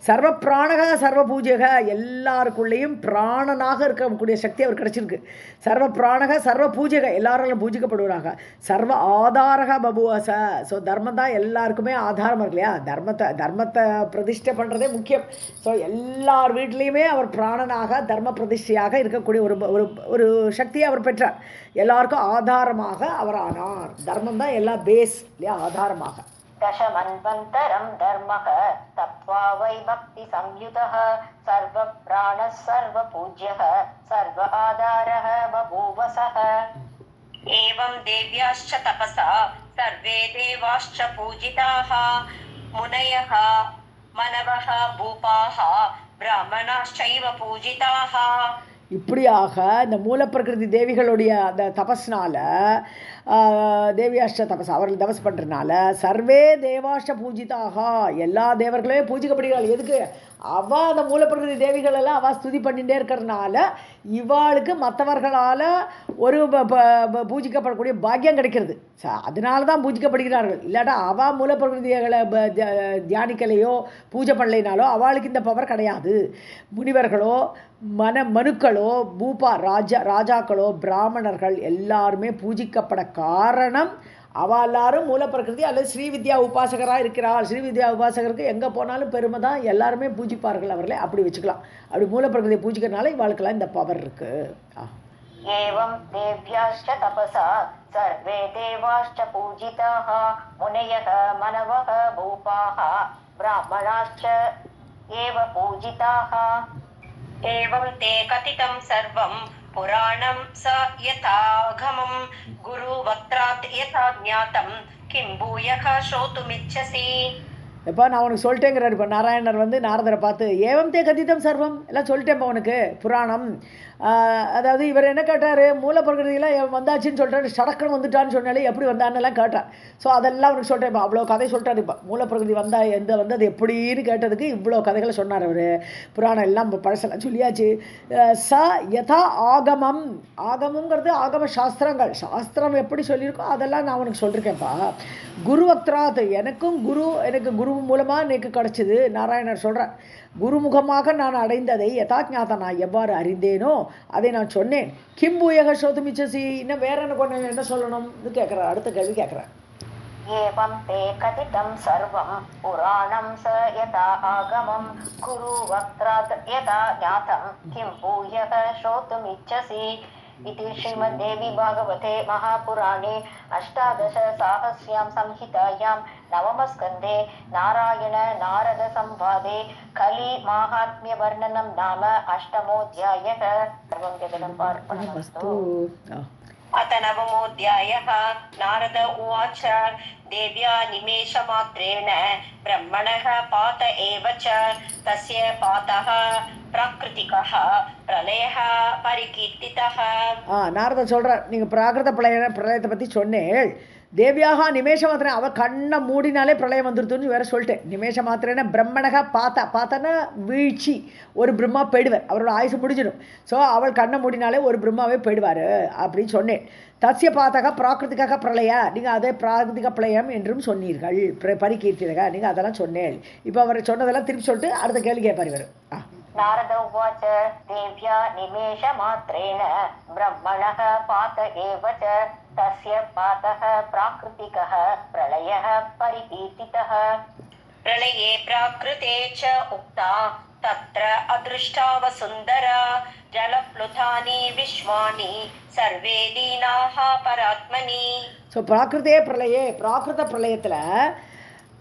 சர்வ பிராணக சர்வ பூஜக, எல்லாருக்குள்ளேயும் பிராணனாக இருக்கக்கூடிய சக்தி அவர் கிடைச்சிருக்கு. சர்வ பிராணக சர்வ பூஜக, எல்லாராலும் பூஜிக்கப்படுவராக. சர்வ ஆதாரக பபுவச. ஸோ தர்மம் தான் எல்லாருக்குமே ஆதாரமாக இருக்கு இல்லையா? தர்மத்தை பிரதிஷ்டை பண்ணுறதே முக்கியம். ஸோ எல்லார் வீட்லேயுமே அவர் பிராணனாக தர்ம பிரதிஷ்டையாக இருக்கக்கூடிய ஒரு சக்தியை அவர் பெற்றார். எல்லாருக்கும் ஆதாரமாக அவர் ஆனார். தர்மம் தான் எல்லா பேஸ் இல்லையா, ஆதாரமாக. दशमन्वन्तरं धर्मः तप्त्वा वै भक्ति संयुतः सर्व प्राणः सर्वपूज्यः सर्व आधारः बभूवसः. एवं देव्याश्च तपसा सर्वे देवाश्च पूजिताः मुनयः मनवः भूपाः ब्राह्मणाश्चैव पूजिताः. இப்படியாக இந்த மூலப்பிரகிருதி தேவிகளுடைய அந்த தபஸ்னால, தேவியாஷ்ட தபஸ், அவர்கள் தபஸ் பண்ணுறதுனால சர்வே தேவாஷ்ட பூஜிதாக, எல்லா தேவர்களையும் பூஜிக்கப்படுகிறாள். எதுக்கு? அவள் அந்த மூலப்பிரகிருதி தேவிகளெல்லாம் அவள் ஸ்துதி பண்ணிகிட்டே இருக்கிறதுனால இவாளுக்கு மற்றவர்களால் ஒரு பூஜிக்கப்படக்கூடிய பாக்கியம் கிடைக்கிறது. அதனால தான் பூஜிக்கப்படுகிறார்கள். இல்லாட்டா அவள் மூலப்பிரகிருதிகளை தியானிக்கலையோ பூஜை பண்ணலைனாலோ அவளுக்கு இந்த பவர் கிடையாது. முனிவர்களோ மனுக்களோ பூபா ராஜாக்களோ பிராமணர்கள் எல்லாருமே பூஜிக்கப்பட காரணம் அவள் எல்லாரும் மூலப்பிரகிருதி அல்லது ஸ்ரீவித்யா உபாசகராக இருக்கிறாள். ஸ்ரீவித்யா உபாசகருக்கு எங்கே போனாலும் பெருமை தான், எல்லாருமே பூஜிப்பார்கள் அவர்களே. அப்படி வச்சுக்கலாம். அப்படி மூலப்பிரகிருதியை பூஜிக்கிறதுனால இவாளுக்கெல்லாம் இந்த பவர் இருக்கு. एवं देव्याश्च तपसा सर्वे देवाश्च पूजिताः मुनयः मनवः भूपाः ब्राह्मणाश्च एव पूजिताः एवं ते कथितं सर्वं पुराणं स यथागमं गुरुवक्त्रात् यथा ज्ञातं किं भूयः श्रोतुमिच्छसि. எப்போ நான் உனக்கு சொல்லிட்டேங்கிறார். இப்போ நாராயணர் வந்து நாரதரை பார்த்து ஏவம் தே கதிதம் சர்வம் எல்லாம் சொல்லிட்டேன்ப்பா உனக்கு புராணம். அதாவது இவர் என்ன கேட்டார், மூலப்பிரகிருதியெல்லாம் வந்தாச்சுன்னு சொல்லிட்டாரு, சடக்குன்னு வந்துட்டான்னு சொன்னாலே எப்படி வந்தான்னெல்லாம் கேட்டார். ஸோ அதெல்லாம் உனக்கு சொல்லிட்டேன். இப்போ அவ்வளோ கதை சொல்லிட்டாரு. இப்போ மூலப்பிரகிருதி வந்தது எப்படின்னு கேட்டதுக்கு இவ்வளோ கதைகளை சொன்னார் அவர். புராணம் எல்லாம் பழசெல்லாம் சொல்லியாச்சு. ச யதா ஆகமம், ஆகமங்கிறது ஆகம சாஸ்திரங்கள், சாஸ்திரம் எப்படி சொல்லியிருக்கோ அதெல்லாம் நான் உனக்கு சொல்லியிருக்கேன்ப்பா. குருவக்திராத், எனக்கு குரு மூலமாக எனக்கு கிடச்சிது. நாராயணர் சொல்கிறார், குருமுகமாக நான் அடைந்ததை யதாஜாத நான் எவ்வாறு அறிந்தேனோ அதை நான் சொன்னேன். கிம்பூயக சோதுமிச்சசி, இன்னும் வேற என்ன சொல்லணும்னு கேட்குறார். அடுத்த கேள்வி கேட்குறார். एवं ते कथितं सर्वं पुराणं स यथा आगमं गुरुवक्त्रात् यथा ज्ञातं किं भूयः श्रोतुमिच्छसि. इति श्रीमद्देवी भागवते महापुराणे अष्टादशसाहस्र्यां संहितायां नवमस्कन्धे नारायण नारद संवादे कलि माहात्म्यवर्णनं नाम अष्टमोऽध्यायः. सर्वं जगदम्बार्पणमस्तु. अथ नवमोऽध्यायः. नारद उवाच देव्या निमेषमात्रेण ब्रह्मणः पात एव च तस्य पातः प्राकृतिकः प्रलयः परिकीर्तितः. நாரதர் சொல்கிறார், நீங்கள் பிராகிருத பிரளயத்தை பற்றி சொன்னேன். தேவியாக நிமேஷ மாத்திரம் அவள் கண்ணை மூடினாலே பிரளயம் வந்துருத்துன்னு வேற சொல்லிட்டேன். நிமேஷ மாத்திரன்னா பிரம்மணக பார்த்தனா வீழ்ச்சி, ஒரு பிரம்மா போயிடுவார், அவரோட ஆயுசு முடிஞ்சிடும். ஸோ அவள் கண்ணை மூடினாலே ஒரு பிரம்மாவே போயிடுவார் அப்படின்னு சொன்னேன். தஸ்ய பாத்தக பிராகிருதிக பிரளய, நீங்கள் அதே பிராகிருதிக பிரளயம் என்றும் சொன்னீர்கள், பரிகீர்த்திதக, நீங்கள் அதெல்லாம் சொன்னேன். இப்போ அவர் சொன்னதெல்லாம் திருப்பி சொல்லிட்டு அடுத்த கேள்வி கேட்பார் இவர். नारद उवाच देव्या निमेषमात्रेण ब्रह्मणः पात एव च तस्य पातः प्राकृतिकः प्रलयः परिकीर्तितः. प्रलये प्राकृते च उक्ता तत्र अदृष्टा वसुन्धरा जलप्लुतानि विश्वानि सर्वे लीनाः परात्मनि. ஸோ பிராகிருதே பிரளயே, பிராகிருத பிரளயத்தில்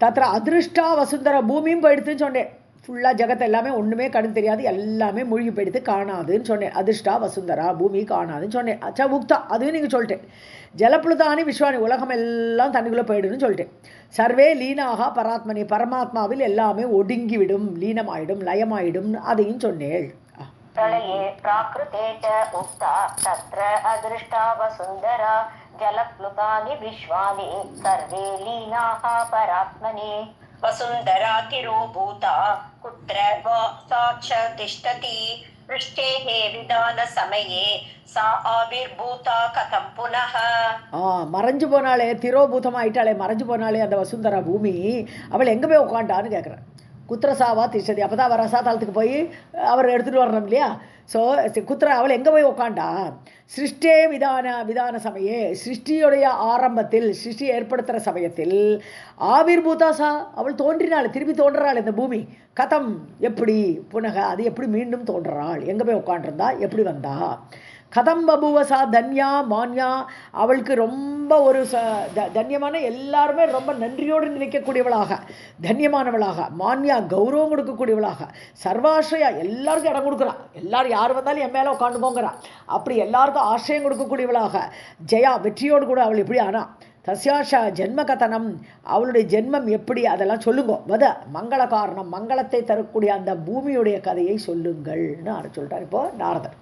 தத்திர அதிருஷ்டா வசுந்தரா, பூமியும் போயிடுத்துன்னு சொன்னேன். ஃபுல்லாக ஜகத்தை எல்லாமே ஒன்றுமே கண் தெரியாது, எல்லாமே மூழ்கி போயிடுத்து, காணாதுன்னு சொன்னேன். அதிர்ஷ்டா வசுந்தரா, பூமி காணாதுன்னு சொன்னேன். அச்சா உக்தா, அதுவும் நீங்கள் சொல்லிட்டேன். ஜலப்புழுதானி விஸ்வானி, உலகம் எல்லாம் தண்ணிக்குள்ளே போயிடுன்னு சொல்லிட்டேன். சர்வே லீனாக பராத்மனி, பரமாத்மாவில் எல்லாமே ஒடுங்கிவிடும், லீனமாயிடும், லயமாயிடும், அதையும் சொன்னேன். प्रलये प्राकृते च उक्ता तत्र अदृष्टा वसुन्धरा जलप्लुतानि विश्वानि सर्वे लीनाः परात्मनि. वसुन्धरा तिरोभूता कुत्र वा सा च तिष्ठति पृष्ठेः विधानसमये सा आविर्भूता कथं पुनः. மறைஞ்சு போனாலே, திரோபூதமாயிட்டாலே, மறைஞ்சு போனாலே அந்த வசுந்தரா பூமி, அவள் எங்கே போய் உட்காண்டான்னு கேட்குறேன். குத்திரசாவா திஷ்டதி, அப்போ தான் அவர் ரசாதலத்துக்கு போய் அவர் எடுத்துகிட்டு வரணும் இல்லையா. ஸோ அவள் எங்கே போய் உட்காண்டா, சிருஷ்டே விதான சமயே, சிருஷ்டியுடைய ஆரம்பத்தில், சிருஷ்டி ஏற்படுத்துகிற சமயத்தில் ஆவிர்பூதாசா, அவள் தோன்றினாள், திருப்பி தோன்றுறாள் இந்த பூமி. கதம், எப்படி, புனக, அது எப்படி மீண்டும் தோன்றுறாள், எங்கே போய் உட்காண்டிருந்தா, எப்படி வந்தா. கதம் பபுவசா தன்யா மான்யா, அவளுக்கு ரொம்ப ஒரு தன்யமான, எல்லாருமே ரொம்ப நன்றியோடு நினைக்கக்கூடியவளாக, தன்யமானவளாக, மான்யா கௌரவம் கொடுக்கக்கூடியவளாக, சர்வாசிரியா எல்லாருக்கும் இடம் கொடுக்குறான், எல்லாரும் யார் வந்தாலும் என் மேலே உட்காந்து போங்கிறான், அப்படி எல்லாருக்கும் ஆசிரியம் கொடுக்கக்கூடியவளாக, ஜெயா வெற்றியோடு கூட அவள் எப்படி ஆனா. தஸ்யாஷா ஜென்ம கதனம், அவளுடைய ஜென்மம் எப்படி, அதெல்லாம் சொல்லுங்க. வத மங்கள காரணம், மங்களத்தை தரக்கூடிய அந்த பூமியுடைய கதையை சொல்லுங்கள்னு அவர் சொல்கிறார் இப்போ நாரதர்.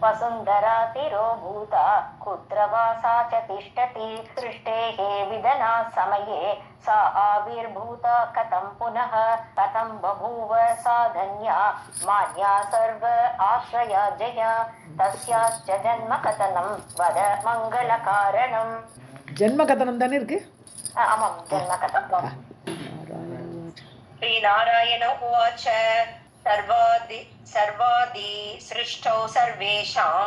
वसुन्धरा तिरोभूता कुत्र वा सा च तिष्ठति सृष्टेः विदना समये सा आविर्भूता कथं पुनः कथं बभूव सा धन्या मान्या सर्व आश्रया जया तस्याश्च जन्म कथनं वद मङ्गलकारणम्. ஜென்ம கதனம் தானே இருக்கு. ஆமாம், ஜென்ம கதனம். श्री नारायण उवाच सर्वादि सृष्टौ सर्वेषां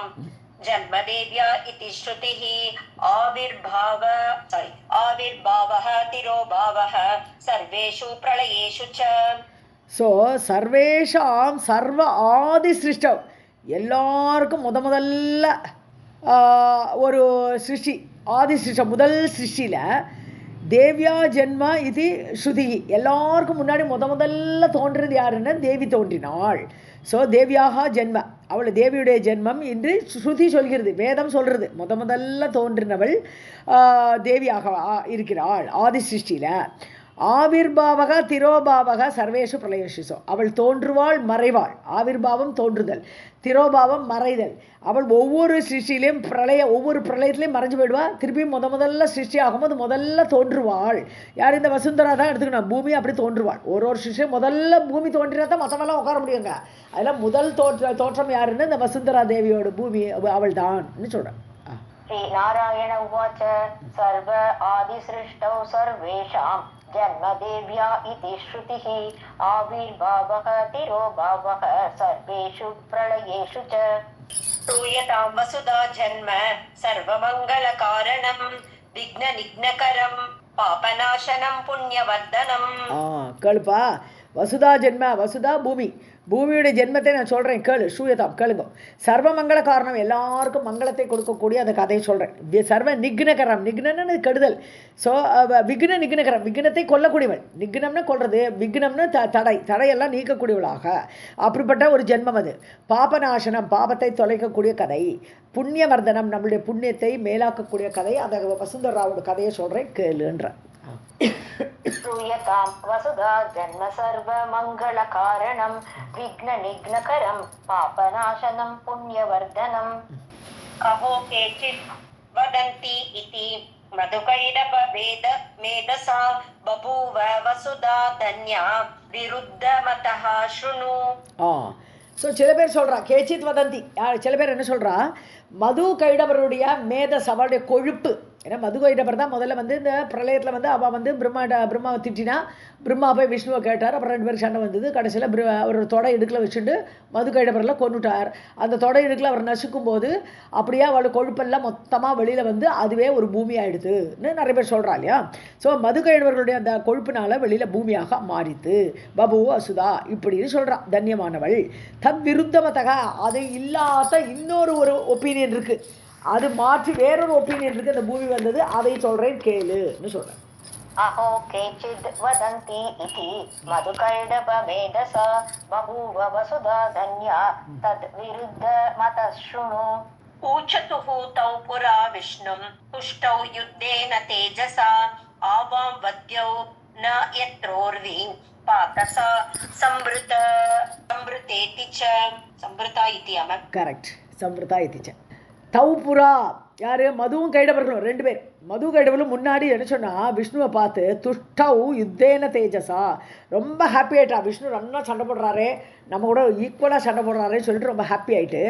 जन्मदेव्या इति श्रुतिः आविर्भावः तिरोभावः सर्वेषु प्रलयेषु च. ஸோ சர்வேஷாம் சர்வ ஆதி சிருஷ்டம், எல்லாருக்கும் முதல்ல ஒரு சிருஷ்டி, ஆதி சிருஷ்டம், முதல் சிருஷ்டியில் தேவ்யா ஜென்ம இது ஸ்ருதி. எல்லாருக்கும் முன்னாடி முதல்ல தோன்றது யாருன்னா தேவி தோன்றினாள். ஸோ தேவியாக ஜென்ம, அவள் தேவியுடைய ஜென்மம் என்று ஸ்ருதி சொல்கிறது, வேதம் சொல்கிறது. முதல்ல தோன்றினவள் தேவியாக இருக்கிறாள் ஆதி சிருஷ்டியில். ஆவிர்பாவக திரோபாவக சர்வேஷு பிரளயேஷு. அவள் தோன்றுவாள் மறைவாள். ஆவிர்பாவம் தோன்றுதல், திரோபாவம் மறைதல். அவள் ஒவ்வொரு சிருஷ்டிலையும் ஒவ்வொரு பிரளயத்திலையும் மறைஞ்சு போயிடுவாள். திருப்பியும் முதல்ல சிருஷ்டி ஆகும்போது முதல்ல தோன்றுவாள். யார்? இந்த வசுந்தரா தான் எடுத்துக்கணும். பூமி அப்படி தோன்றுவாள். ஒரு சிருஷ்டியும் முதல்ல பூமி தோன்றினா தான் மற்றவெல்லாம் உட்கார முடியுங்க. அதில் முதல் தோற்றம் யாருன்னு இந்த வசுந்தரா தேவியோட பூமி அவள் தான் சொல்கிறேன். ஸ்ரீ நாராயண உவாச்ச சர்வ ஆதிசிருஷ்டௌ சர்வேஷாம் ஜன்மதேவ்யா இதி ஸ்ருதிः ஆவிர்பாவக திரோபாவக சர்வேஷு பிரளயேஷு ச. श्रूयतां वसुधा जन्म सर्वमङ्गलकारणं विघ्ननिघ्नकरं पापनाशनं पुण्यवर्धनं. கேளுப்பா, வசுதா ஜென்ம, வசுதா பூமி, பூமியுடைய ஜென்மத்தை நான் சொல்கிறேன் கேளு. சூயதாம் கேளுங்க. சர்வ மங்கள காரணம், எல்லாருக்கும் மங்களத்தை கொடுக்கக்கூடிய அந்த கதையை சொல்கிறேன். சர்வ நிக்னகரம், நிக்னன்னு கெடுதல். ஸோ விக்ன நிக்னகரம், விக்னத்தை கொல்லக்கூடியவள். நிக்னம்னு கொள்வது, விக்னம்னு தடையெல்லாம் நீக்கக்கூடியவளாக அப்படிப்பட்ட ஒரு ஜென்மம் அது. பாபநாசனம், பாபத்தை தொலைக்கக்கூடிய கதை. புண்ணியவர்தனம், நம்மளுடைய புண்ணியத்தை மேலாக்கக்கூடிய கதை. அந்த வசுந்தராவோட கதையை சொல்கிறேன் கேளுன்ற. श्रूयतां वसुधा जन्म सर्वमङ्गलकारणं विघ्ननिघ्नकरं पापनाशनं पुण्यवर्धनम्. अहो केचित् वदन्ति इति मधुकैडभेदसा बभूव वसुधा धन्या विरुद्धमतः शृणु. ஸோ சில பேர் சொல்கிறா கேச்சித் வதந்தி. சில பேர் என்ன சொல்கிறா, மது கைடவருடைய மேதஸ், அவளுடைய கொழுப்பு. ஏன்னா மது கைடவர் தான் முதல்ல இந்த பிரளயத்தில் அவள் பிரம்மாவை திட்டினா. பிரம்மா போய் விஷ்ணுவை கேட்டார். அப்புறம் 2 பேருக்கு சண்டை வந்தது. கடைசியில் அவர் தொடை இடுக்கில் வச்சுட்டு மது கைடவரில் கொண்டுட்டார். அந்த தொடை இடுக்கில் அவர் நசுக்கும் போது அப்படியே அவளோட கொழுப்பெல்லாம் மொத்தமாக வெளியில் அதுவே ஒரு பூமி ஆகிடுதுன்னு நிறைய பேர் சொல்கிறா இல்லையா. ஸோ மது கைடவர்களுடைய அந்த கொழுப்பினால் வெளியில் பூமியாக மாறித்து பபு அசுதா இப்படின்னு சொல்கிறான். தன்யமானவள். தத் விருத்தமத்தக, அது இல்லாத இன்னொரு ஒப்பீனியன் இருக்குது. அது மாற்றி வேறொரு ஒப்பீனியன் இருக்குது. அந்த பூமி வந்தது, அதை சொல்கிறேன் கேளுன்னு சொல்கிறேன். अहो केचिद् वदन्ति इति मधुकैडभेदसा बभूव वसुधा धन्या तद् विरुद्धमतः शृणु. ऊचतुः तौ पुरा विष्णुं तुष्टौ युद्धेन तेजसा आवां वद्यौ न यत्रोर्वी पातसा संवृतेति च. संवृता इति अमर. करेक्ट. संवृता इति च. தௌபுரா யார்? மதுவும் கைடவர்களும் 2 பேர். மது கைடவர்களும் முன்னாடி என்ன சொன்னால், விஷ்ணுவை பார்த்து துஷ்டவு யுத்தேன தேஜஸா, ரொம்ப ஹாப்பி ஆகிட்டா. விஷ்ணு நல்லா சண்டை போடுறாரு, நம்ம கூட ஈக்குவலாக சண்டை போடுறாருன்னு சொல்லிட்டு ரொம்ப ஹாப்பி ஆகிட்டு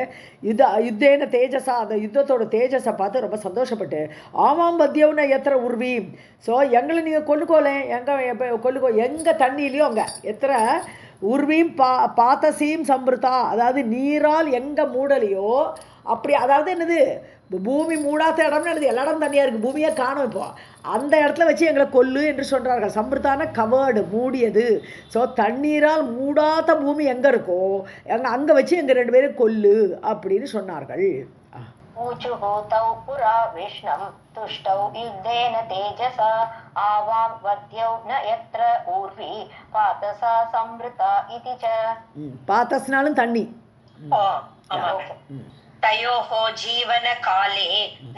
யுத்தேன தேஜஸா, அந்த யுத்தத்தோட தேஜஸை பார்த்து ரொம்ப சந்தோஷப்பட்டு ஆமாம் பத்தியவுன எத்தனை உருவீம். ஸோ எங்களை நீங்கள் கொல்லுக்கோலேன், கொல்லுக்கோ, எங்கள் தண்ணியிலையும் அங்கே எத்தனை உருவீம் பாத்தசீம் சம்பிருத்தா, அதாவது நீரால் எங்கே மூடலையோ அப்படி. அதாவது என்னது, பூமி மூடாத இடம்னு என்னது, எல்லா இடம் தண்ணியாக இருக்குது, பூமியே காணும். இப்போ அந்த இடத்துல வச்சு எங்களை கொல்லு என்று சொல்கிறார்கள். சம்பிருத்தான கவர்டு, மூடியது. ஸோ தண்ணீரால் மூடாத பூமி எங்கே இருக்கோ அங்கே வச்சு எங்கள் 2 பேரும் கொல்லு அப்படின்னு சொன்னார்கள். ऊचुः तौ पुरा विष्णुं तुष्टौ युद्धेन तेजसा आवां वद्यौ न यत्र ऊर्वी पातसा संवृता इति च. பாத்தஸ்னாலும் தண்ணி. तयोः जीवनकाले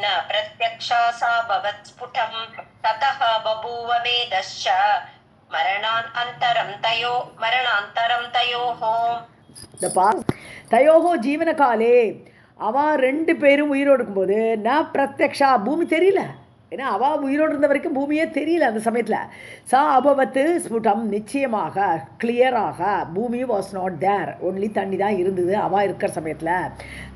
न प्रत्यक्षा सा भवत् स्फुटं ततः बभूव वेदश्च मरणान्तरं तयोः. தயோஹோ ஜீவனகாலே, அவன் 2 பேரும் உயிரோடு இருக்கும்போது நான் பிரத்யக்ஷா, பூமி தெரியல. ஏன்னா அவள் உயிரோடு இருந்த வரைக்கும் பூமியே தெரியல அந்த சமயத்தில். சா அபவத்து ஸ்புடம், நிச்சயமாக கிளியராக பூமி வாஸ் நாட் தேர், ஒன்லி தண்ணி தான் இருந்தது அவள் இருக்கிற சமயத்தில்.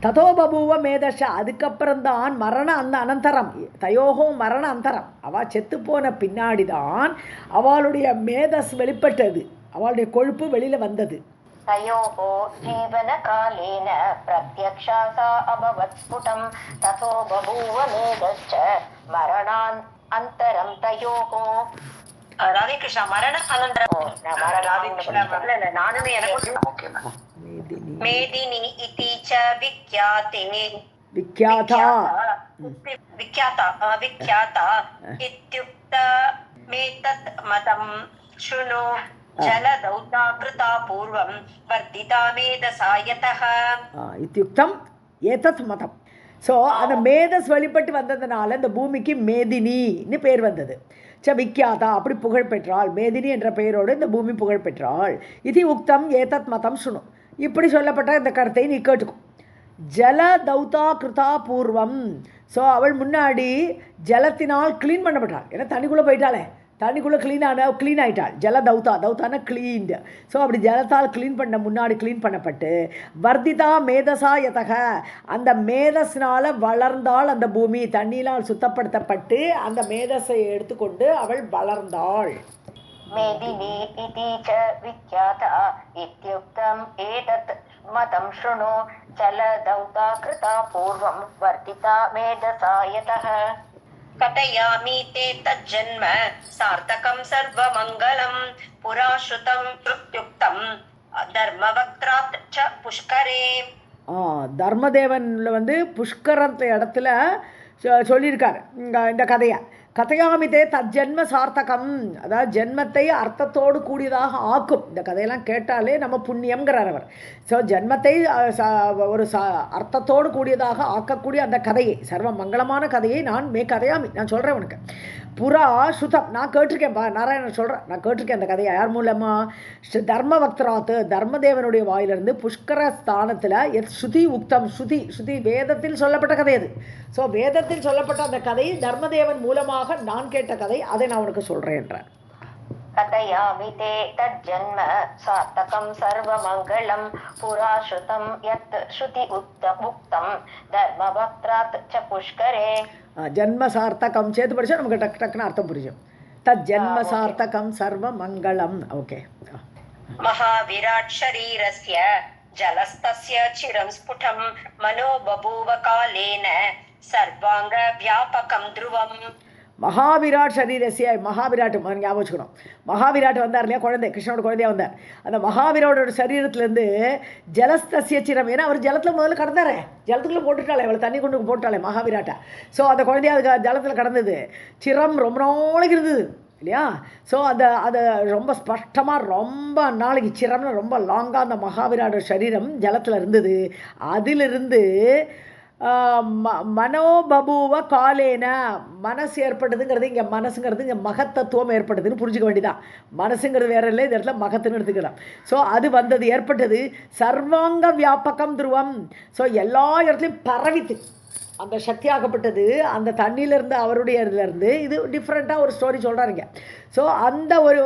ததோ பபுவ மேதஷா, அதுக்கப்புறம்தான் மரண அந்த அனந்தரம், தயோகோ மரண அந்தரம், அவள் செத்துப்போன பின்னாடி தான் அவளுடைய மேதஸ் வெளிப்பட்டது, அவளுடைய கொழுப்பு வெளியில் வந்தது. तयोः जीवनकालेन प्रत्यक्षा सा अभवत् स्फुटं ततो बभूव मेदश्च मरणान्तरं तयोः. ராதே கிருஷ்ணா. மரண அனந்தரம் நானுமே எனக்கு மேதினி இதி ச விக்யாதே விக்யாதா இத்யுக்த मे तत् मतं शृणु जलदौता कृता पूर्वं वर्धिता मेधसा यतः இத்தியுக்தம் ஏதத் மதம். ஸோ அந்த மேதஸ் வழிபட்டு வந்ததுனால இந்த பூமிக்கு மேதினின்னு பேர் வந்தது. விக்கியாதா அப்படி புகழ் பெற்றாள். மேதினி என்ற பெயரோடு இந்த பூமி புகழ் பெற்றாள். இது உக்தம் ஏதத் மதம் சுணு. இப்படி சொல்லப்பட்ட இந்த கருத்தை நீ கேட்டுக்கும். ஜல தௌதா கிருதா பூர்வம். ஸோ அவள் முன்னாடி ஜலத்தினால் க்ளீன் பண்ணப்பட்டாள். ஏன்னா தண்ணிக்குள்ளே போயிட்டாளே, தண்ணிக்குள்ளே க்ளீன் ஆகிட்டாள். ஜல தௌதா, தௌத்தான க்ளீன்டு. ஸோ அப்படி ஜலத்தால் முன்னாடி க்ளீன் பண்ணப்பட்டு வர்திதா மேதசா யதக, அந்த மேதஸ்னால் வளர்ந்தாள் அந்த பூமி. தண்ணியினால் சுத்தப்படுத்தப்பட்டு அந்த மேதஸை எடுத்துக்கொண்டு அவள் வளர்ந்தாள். मेदिनी इति च विख्याता इत्युक्तम् एतत् मतं शृणु जलदौता कृता पूर्वं वर्धिता मेधसा यतः कथयामि ते तज्जन्म सार्थकं सर्वमङ्गलं पुरा श्रुतं श्रुत्युक्तं धर्मवक्त्रात् च पुष्करे. தர்மதேவனில் புஷ்கரத்த இடத்துல சொல்லியிருக்கார் இந்த கதையை. கதையாமிதே தஜ்ஜன்ம சார்த்தகம், அதாவது ஜென்மத்தை அர்த்தத்தோடு கூடியதாக ஆக்கும். இந்த கதையெல்லாம் கேட்டாலே நம்ம புண்ணியம்ங்கிறார் அவர். ஸோ ஜென்மத்தை ஒரு அர்த்தத்தோடு கூடியதாக ஆக்கக்கூடிய அந்த கதையை, சர்வ மங்களமான கதையை நான் சொல்கிறேன் உனக்கு. புறா சுதம், நான் கேட்டிருக்கேன். நாராயணன் சொல்கிறேன், நான் கேட்டிருக்கேன் அந்த கதையை. யார் மூலமாக? தர்மவக்திராத்து, தர்மதேவனுடைய வாயிலிருந்து புஷ்கர ஸ்தானத்தில் ஸ்ருதி உக்தம், ஸ்ருதி வேதத்தில் சொல்லப்பட்ட கதை அது. ஸோ வேதத்தில் சொல்லப்பட்ட அந்த கதை தர்மதேவன் மூலமாக நான் கேட்ட கதை, அதை நான் உனக்கு சொல்கிறேன் என்றார். कथयामि ते तज्जन्म सार्थकं सर्वमङ्गलं पुरा श्रुतं यत् श्रुति उक्तं धर्मवक्त्रात् च पुष्करे. ஜன்ம சார்த்தகம் சேர்த்து படித்தா நமக்கு டக்குன்னு அர்த்தம் புரியும். தத் ஜன்ம சார்த்தகம் சர்வ மங்களம். ஓகே. महाविराट शरीरस्य जलस्तस्य चिरं स्फुटं मनो बभूव कालेन सर्वांग व्यापकं ध्रुवम्. மகாவிராட் சரீரசிய, மகாவிராட் ஞாபகம் வச்சுக்கணும். மகாவிராட் வந்தார் இல்லையா, குழந்தை, கிருஷ்ணனோட குழந்தையா வந்தார். அந்த மகாவிராட்டோட சரீரத்துலேருந்து ஜலஸ்தசிய சிரம், ஏன்னா அவர் ஜலத்தில் முதல்ல கடந்தாரே, ஜலத்துக்குள்ளே போட்டுட்டாளே, அவளை தண்ணி கொண்டு போட்டாளே மகாவிராட்டை. ஸோ அந்த குழந்தைய அதுக்கு ஜலத்தில் கடந்தது. சிரம் ரொம்ப நாளைக்கு இருந்தது இல்லையா. ஸோ அதை ரொம்ப ஸ்பஷ்டமாக ரொம்ப நாளைக்கு, சிரம்னு ரொம்ப லாங்காக அந்த மகாவிராட சரீரம் ஜலத்தில் இருந்தது. அதிலிருந்து மனோபபுவ காலேன, மனசு ஏற்பட்டதுங்கிறது இங்கே, மனசுங்கிறது இங்கே மகத்தத்துவம் ஏற்பட்டதுன்னு புரிஞ்சுக்க வேண்டியதான். மனசுங்கிறது வேற இல்லை, இந்த இடத்துல மகத்துன்னு எடுத்துக்கலாம். ஸோ அது வந்தது, ஏற்பட்டது. சர்வாங்க வியாபகம் துருவம். ஸோ எல்லா இடத்துலையும் பரவித்து அந்த சக்தியாகப்பட்டது. அந்த தண்ணியிலேருந்து, அவருடைய இதுலேருந்து இது டிஃப்ரெண்ட்டாக ஒரு ஸ்டோரி சொல்கிறாருங்க. ஸோ அந்த ஒரு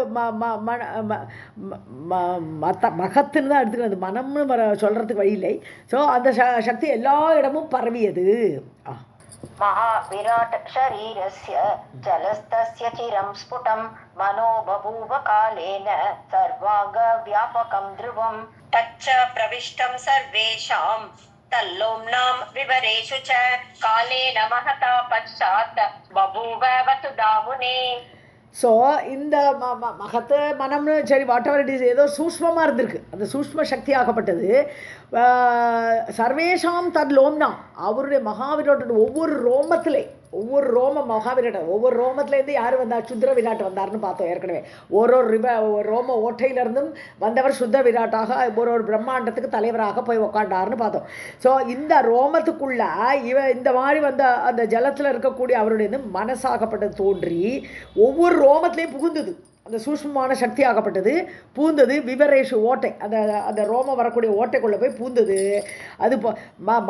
மகத்துன்னு தான் எடுத்துக்கிறது, மனம்னு சொல்கிறதுக்கு வழி இல்லை. ஸோ அந்த சக்தி எல்லா இடமும் பரவியது. महाविराट शरीरस्य जलस्तस्य चिरं स्फुटं मनो बभूव कालेन सर्वांग व्यापकं ध्रुवं तच्च प्रविष्टं सर्वेषां तल्लोम्नां विवरेषु च कालेन महता पश्चात् बभूव वसुधा मुने. ஸோ இந்த மகத்து மனம்னு சரி, வாட் எவர் இட் இஸ், ஏதோ சூஷ்மமாக இருந்திருக்கு. அந்த சூஷ்ம சக்தி ஆகப்பட்டது. சர்வேஷாம் தத் லோம்னா, அவருடைய மகாவிராட்டோட ஒவ்வொரு ரோமத்திலே, ஒவ்வொரு ரோம மகாவிராட்டர், ஒவ்வொரு ரோமத்துலேருந்து யார் வந்தார்? சுத்ர விராட் வந்தார்னு பார்த்தோம் ஏற்கனவே. ஒரு ரோம ஓட்டையிலிருந்தும் வந்தவர் சுத்த விராட்டாக ஒரு பிரம்மாண்டத்துக்கு தலைவராக போய் உக்காண்டார்னு பார்த்தோம். ஸோ இந்த ரோமத்துக்குள்ள இந்த மாதிரி வந்த அந்த ஜலத்தில் இருக்கக்கூடிய அவருடைய மனசாகப்பட்டது தோன்றி ஒவ்வொரு ரோமத்திலையும் புகுந்தது. அந்த சூஷ்மமான சக்தி ஆகப்பட்டது, பூந்தது. விவரேஷு ஓட்டை, அந்த ரோமம் வரக்கூடிய ஓட்டைக்குள்ளே போய் பூந்தது. அது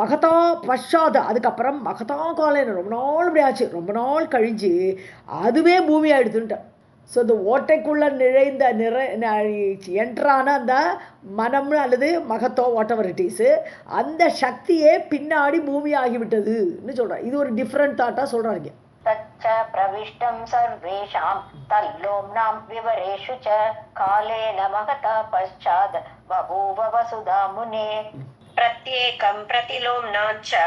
மகதா பஷாத, அதுக்கப்புறம் மகதா காலையில் ரொம்ப நாள் இப்படி ஆச்சு, ரொம்ப நாள் கழிஞ்சு அதுவே பூமி ஆயிடுதுன்ட்டு. ஸோ இந்த ஓட்டைக்குள்ளே என்ட்ரான அந்த மனம்னு அல்லது Mahato what ever it is, அந்த சக்தியே பின்னாடி பூமி ஆகிவிட்டதுன்னு சொல்கிறார். இது ஒரு டிஃப்ரெண்ட் தாட்டாக சொல்கிறாங்க. तच्च प्रविष्टं सर्वेषां तल्लोम्नां विवरेषु च कालेन महता पश्चात् बभूव वसुधा मुने. प्रत्येकं प्रतिलोम्नां च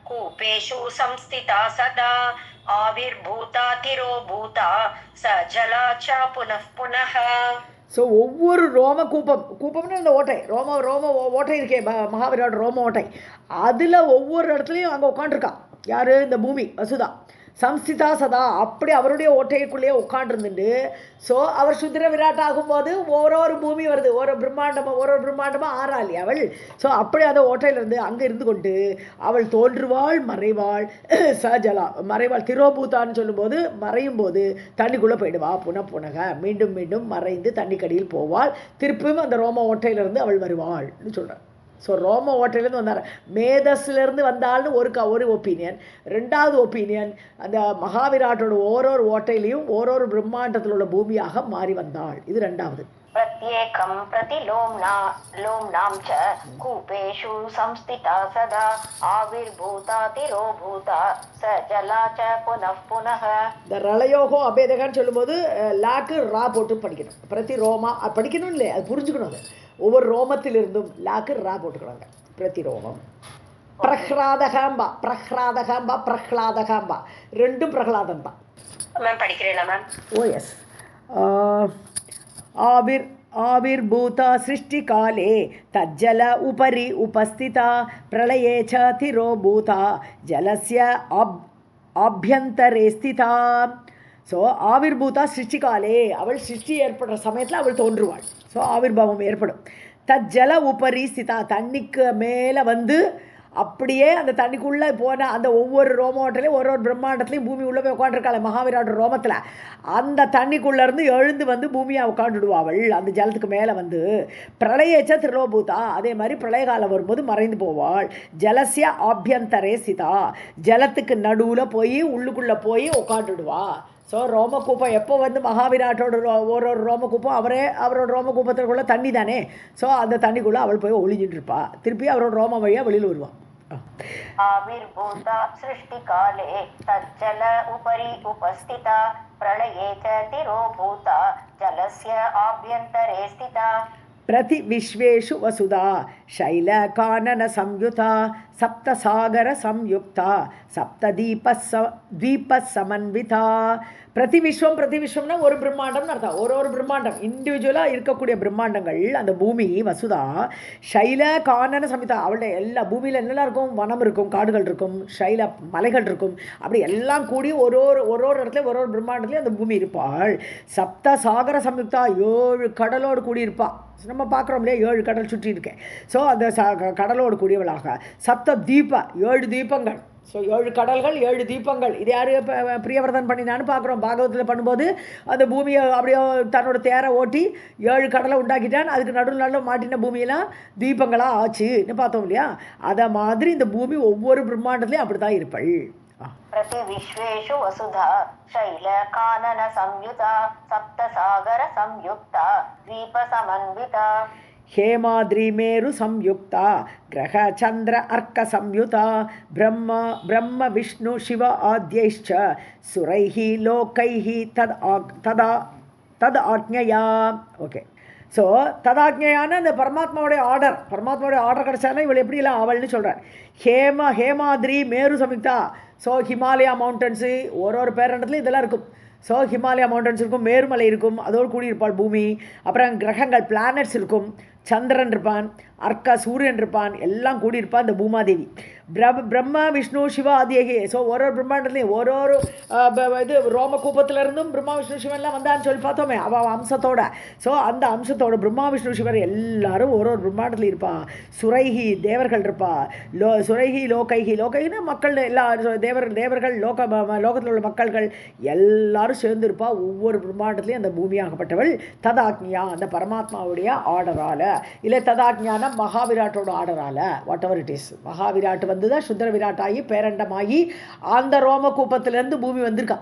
कूपेषु संस्थिता सदा आविर्भूता तिरोभूता स जला च पुनः पुनः. ஸோ ஒவ்வொரு ரோம கூப்பம்னு இந்த ஓட்டை, ரோம ஓட்டை இருக்கே, மகாவிராட் ரோம ஓட்டை, அதில் ஒவ்வொரு இடத்துலையும் அங்கே உட்காந்துருக்கான். யார்? இந்த பூமி வசுதா. சம்ஸ்திதா சதா அப்படி அவருடைய ஓட்டைக்குள்ளேயே உட்காண்டிருந்துட்டு ஸோ அவர் சுத்திர விராட் ஆகும்போது ஒரு பூமி வருது, ஒரு பிரம்மாண்டமாக ஆறாளி அவள். ஸோ அப்படி அந்த ஓட்டையிலிருந்து அங்கே இருந்து கொண்டு அவள் தோன்றுவாள் மறைவாள் சஜலா மறைவாள் திரோபூதான்னு சொல்லும்போது மறையும் போது தண்ணிக்குள்ளே போயிடுவா புனக மீண்டும் மீண்டும் மறைந்து தண்ணிக்கடியில் போவாள், திருப்பியும் அந்த ரோம ஓட்டையிலிருந்து அவள் வருவாள்னு சொல்கிறார். ஸோ ரோம ஓட்டையிலேருந்து வந்தார், மேதஸ்லேருந்து வந்தாள்னு ஒரு ஒப்பீனியன். ரெண்டாவது ஒப்பீனியன் அந்த மகாவிராட்டோட ஓரோரு ஓட்டையிலையும் ஓரோரு பிரம்மாண்டத்தில் உள்ள பூமியாக மாறி வந்தாள், இது ரெண்டாவது. प्रत्येकं प्रतिलोम्नां च कूपेषु संस्थिता सदा आविर्भूता तिरोभूता सजला च पुनः. இந்த ரலயோகோ அபேதகான்னு சொல்லும்போது லாக்கு ரா போட்டு படிக்கணும், பிரதி ரோமா படிக்கணும் இல்லை, அது புரிஞ்சுக்கணும். அது ஒவ்வொரு ரோமத்திலிருந்தும் லாக்கு ரா போட்டுக்கிறாங்க. பிரதி ரோமம் பிரஹ்லாதகாம்பா ரெண்டும் பிரஹ்லாதன் தான். மேம் படிக்கிறேன் மேம். ஓ எஸ். आविर्भूता सृष्टिकाले तज्जल उपरि उपस्थिता प्रलये च तिरोभूता जलस्य आभ्यन्तरे स्थिता. ஸோ ஆவிர்பூதா சிருஷ்டிகாலே அவள் சிருஷ்டி ஏற்படுற சமயத்தில் அவள் தோன்றுவாள். ஸோ ஆவிர்பாவம் ஏற்படும். தஜ்ஜல உபரி ஸ்திதா தண்ணிக்கு மேலே வந்து அப்படியே அந்த தண்ணிக்குள்ளே போன அந்த ஒவ்வொரு ரோமோட்டிலையும் ஒரு பிரம்மாண்டத்துலையும் பூமி உள்ளே போய் உட்காந்துருக்காள் மகாவிராட் ரோமத்தில். அந்த தண்ணிக்குள்ளேருந்து எழுந்து வந்து பூமியை உட்காந்துடுவாள் அந்த ஜலத்துக்கு மேலே வந்து. பிரளயச்ச திரோபூதா அதே மாதிரி பிரளய காலம் வரும்போது மறைந்து போவாள். ஜலசிய ஆபியந்தரே சிதா ஜலத்துக்கு நடுவில் போய் உள்ளுக்குள்ளே போய் உட்காந்துடுவா. ஸோ ரோமகூப்பம் எப்போ வந்து மகாவிராட்டோட ஒரு ரோமகூப்பம் அவரோட ரோமகூப்பத்திற்குள்ளே தண்ணி தானே. ஸோ அந்த தண்ணிக்குள்ளே அவள் போய் ஒளிஞ்சிட்டு இருப்பா, திருப்பி அவரோட ரோம வழியாக வெளியில் வருவாள். आविर्भूता सृष्टिकाले तज्जल उपरि उपस्थिता प्रलये च तिरोभूता जलस्य आभ्यन्तरे स्थिता. प्रति विश्वेषु वसुधा शैलकानन संयुता सप्तसागर संयुक्ता सप्तदीप समन्विता. பிரதி விஸ்வம்னா ஒரு பிரம்மாண்டம்னு அர்த்தம். ஒரு பிரம்மாண்டம் இண்டிவிஜுவலாக இருக்கக்கூடிய பிரம்மாண்டங்கள் அந்த பூமி வசுதா ஷைல கானன சமிதா அவளுடைய எல்லா பூமியில் என்னெல்லாம் இருக்கும், வனம் இருக்கும், காடுகள் இருக்கும், ஷைல மலைகள் இருக்கும், அப்படி எல்லாம் கூடி ஒரு இடத்துல ஒரு பிரம்மாண்டத்துலேயும் அந்த பூமி இருப்பாள். சப்த சாகர சம்யுக்தா 7 கடலோடு கூடியிருப்பாள். நம்ம பார்க்குறோம் இல்லையா 7 கடல் சுற்றி இருக்கேன். ஸோ அந்த கடலோடு கூடியவளாக சப்த தீப 7 தீபங்கள். ஸோ 7 கடல்கள் 7 தீபங்கள். இது யார் பிரியவர்தன் பண்ணினான்னு பார்க்குறோம். பாகவத்தில் பண்ணும்போது அந்த பூமியை அப்படியே தன்னோட தேரை ஓட்டி 7 கடலை உண்டாக்கிட்டான். அதுக்கு நடுவில் மாட்டின பூமியெல்லாம் தீபங்களாக ஆச்சுன்னு பார்த்தோம் இல்லையா. அதை மாதிரி இந்த பூமி ஒவ்வொரு பிரம்மாண்டத்துலையும் அப்படி தான் இருப்பள். प्रति विश्वेषु वसुधा शैल कानन संयुता सप्तसागर संयुक्ता द्वीप समन्विता. हेमाद्री मेरु संयुक्ता ग्रह चंद्र अर्क संयुता ब्रह्म विष्णु शिव आद्यैश्च सुरैः लोकैः तद आज्ञया. ओके. ஸோ ததாக்ஞையான அந்த பரமாத்மாவுடைய ஆர்டர் கிடச்சானா இவள் எப்படிலாம் அவள்னு சொல்கிறார். ஹேமாத்ரி மேரு சம்யுக்தா. ஸோ ஹிமாலயா மவுண்டன்ஸு ஒரு பேரண்டத்துலையும் இதெல்லாம் இருக்கும். ஸோ ஹிமாலயா மவுண்டன்ஸ் இருக்கும், மேருமலை இருக்கும், அதோடு கூடியிருப்பாள் பூமி. அப்புறம் கிரகங்கள் பிளானட்ஸ் இருக்கும், சந்திரன் இருப்பான், அர்க்கா சூரியன் இருப்பான், எல்லாம் கூடியிருப்பான் இந்த பூமாதேவி. பிரம்ம விஷ்ணு சிவா ஆதியகி. ஸோ ஒரு பிரம்மாண்டத்துலையும் ஒரு இது ரோமகூப்பத்திலிருந்தும் பிரம்மா விஷ்ணு சிவன்லாம் வந்தான்னு சொல்லி பார்த்தோமே அவள் அம்சத்தோட. ஸோ அந்த அம்சத்தோட பிரம்மா விஷ்ணு சிவர் எல்லாரும் ஒரு பிரம்மாண்டத்தில் இருப்பாள். சுரைஹி தேவர்கள் இருப்பா. சுரைஹி லோகைனா மக்கள் எல்லா தேவர்கள் லோகத்தில் உள்ள மக்கள்கள் எல்லாரும் சேர்ந்து இருப்பா. ஒவ்வொரு பிரம்மாண்டத்துலையும் அந்த பூமியாகப்பட்டவள் ததாக்ஞியா அந்த பரமாத்மாவுடைய ஆர்டரால், இல்லை ததாக்ஞான மகாவிராட்டோட ஆர்டரால், வாட் எவர் இட் இஸ். மகாவிராட் வந்து தான் சுந்தர விராட்டாகி பேரண்டமாகி அந்த ரோமகூப்பத்திலிருந்து பூமி வந்திருக்கா.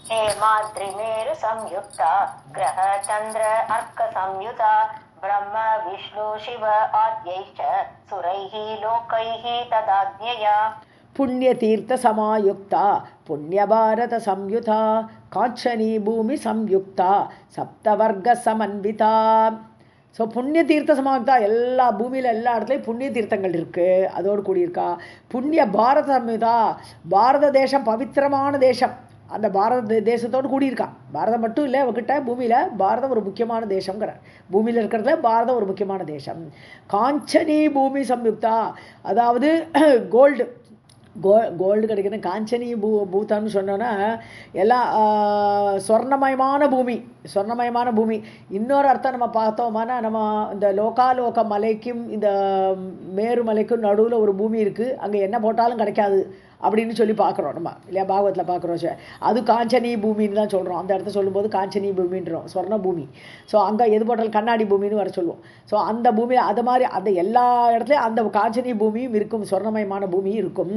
हेमाद्रि मेरु संयुक्ता ग्रह चंद्र अर्क संयुता ब्रह्म विष्णु शिव आद्यैश्च सुरैः लोकैः तदाज्ञया. पुण्य तीर्थ समायुक्ता पुण्य भारत संयुता कांचनी भूमि संयुक्ता सप्तवर्ग समन्विता. ஸோ புண்ணிய தீர்த்த சமாயுக்தா எல்லா பூமியில் எல்லா இடத்துலையும் புண்ணிய தீர்த்தங்கள் இருக்குது, அதோடு கூடியிருக்கா. புண்ணிய பாரத சம்யுதா பாரத தேசம் பவித்திரமான தேசம், அந்த பாரத தேசத்தோடு கூடியிருக்கா. பாரதம் மட்டும் இல்லை அவகிட்ட பூமியில் பாரதம் ஒரு முக்கியமான தேசங்கிறார். பூமியில் இருக்கிறதுல பாரதம் ஒரு முக்கியமான தேசம். காஞ்சனி பூமி சம்யுக்தா அதாவது கோல்டு கோல்டு கிடைக்கணும். காஞ்சனி பூதம்னு சொன்னோன்னா எல்லாம் சொர்ணமயமான பூமி. இன்னொரு அர்த்தம் நம்ம பார்த்தோம்னா, நம்ம இந்த லோகாலோக மலைக்கும் இந்த மேருமலைக்கும் நடுவில் ஒரு பூமி இருக்குது, அங்கே என்ன போட்டாலும் கிடைக்காது அப்படின்னு சொல்லி பார்க்குறோம் நம்ம இல்லையா, பாகவத்தில் பார்க்குறோம். அது காஞ்சனி பூமின்னு தான் சொல்கிறோம். அந்த இடத்த சொல்லும்போது காஞ்சனி பூமின்றோம், சொர்ண பூமி. ஸோ அங்கே எது போட்டாலும் கண்ணாடி பூமின்னு வர சொல்லுவோம். ஸோ அந்த பூமியில் அது மாதிரி அந்த எல்லா இடத்துலையும் அந்த காஞ்சனி பூமியும் இருக்கும், சொர்ணமயமான பூமியும் இருக்கும்.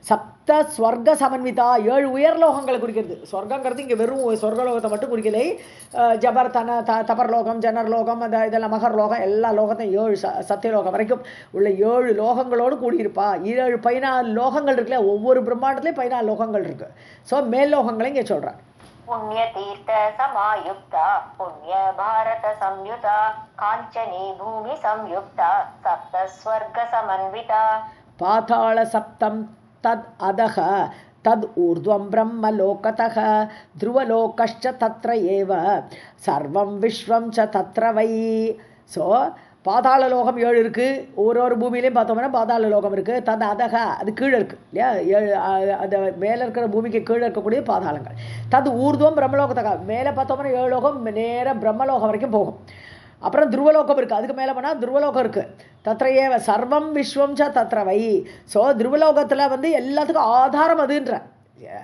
சப்த ஸ்வர்க சமன்விதா, 7 உயர்லோகங்களை குறிக்கிறது. சொர்க்கங்கிறது இங்கே வெறும் சொர்க்கலோகத்தை மட்டும் குறிக்கலை. ஜபர் தபர்லோகம், ஜனர்லோகம், அந்த இதெல்லாம் மகர்லோகம், எல்லா லோகத்தையும் 7 சத்தியலோகம் வரைக்கும் உள்ள 7 லோகங்களோடு கூடியிருப்பா. 14 லோகங்கள் இருக்குல்ல, ஒவ்வொரு பிரம்மாண்டத்துலேயும் 14 லோகங்கள் இருக்கு. ஸோ மேல் லோகங்களை இங்கே சொல்கிறார். புண்ணிய தீர்த்த சமாயுக்தா புண்ணிய பாரத சம்யுதா காஞ்சனி பூமி சம்யுக்தா சப்த ஸ்வர்க சமன்விதா. பாதாள சப்தம் தத் அதக தத் ஊர்த்வம் பிரம்மலோகதः த்ருவலோகश्च தத்ர ஏவ சர்வம் விஸ்வம் ச தத்ர வை. ஸோ பாதாள லோகம் 7 இருக்குது. ஒரு பூமியிலையும் பார்த்தோம்னா பாதாள லோகம் இருக்குது. தது அதக, அது கீழே இருக்குது இல்லையா, 7 அந்த மேலே இருக்கிற பூமிக்கு கீழே இருக்கக்கூடிய பாதாளங்கள். தது ஊர்துவம் பிரம்மலோகத்தக, மேலே பார்த்தோம்னா 7 லோகம் நேராக பிரம்மலோகம் வரைக்கும் போகும். அப்புறம் துருவலோகம் இருக்குது, அதுக்கு மேலே போனால் துருவலோகம் இருக்குது. தத்ரையேவ சர்வம் விஸ்வம் ச தத்ரவை. ஸோ துருவலோகத்தில் வந்து எல்லாத்துக்கும் ஆதாரம் அதுன்ற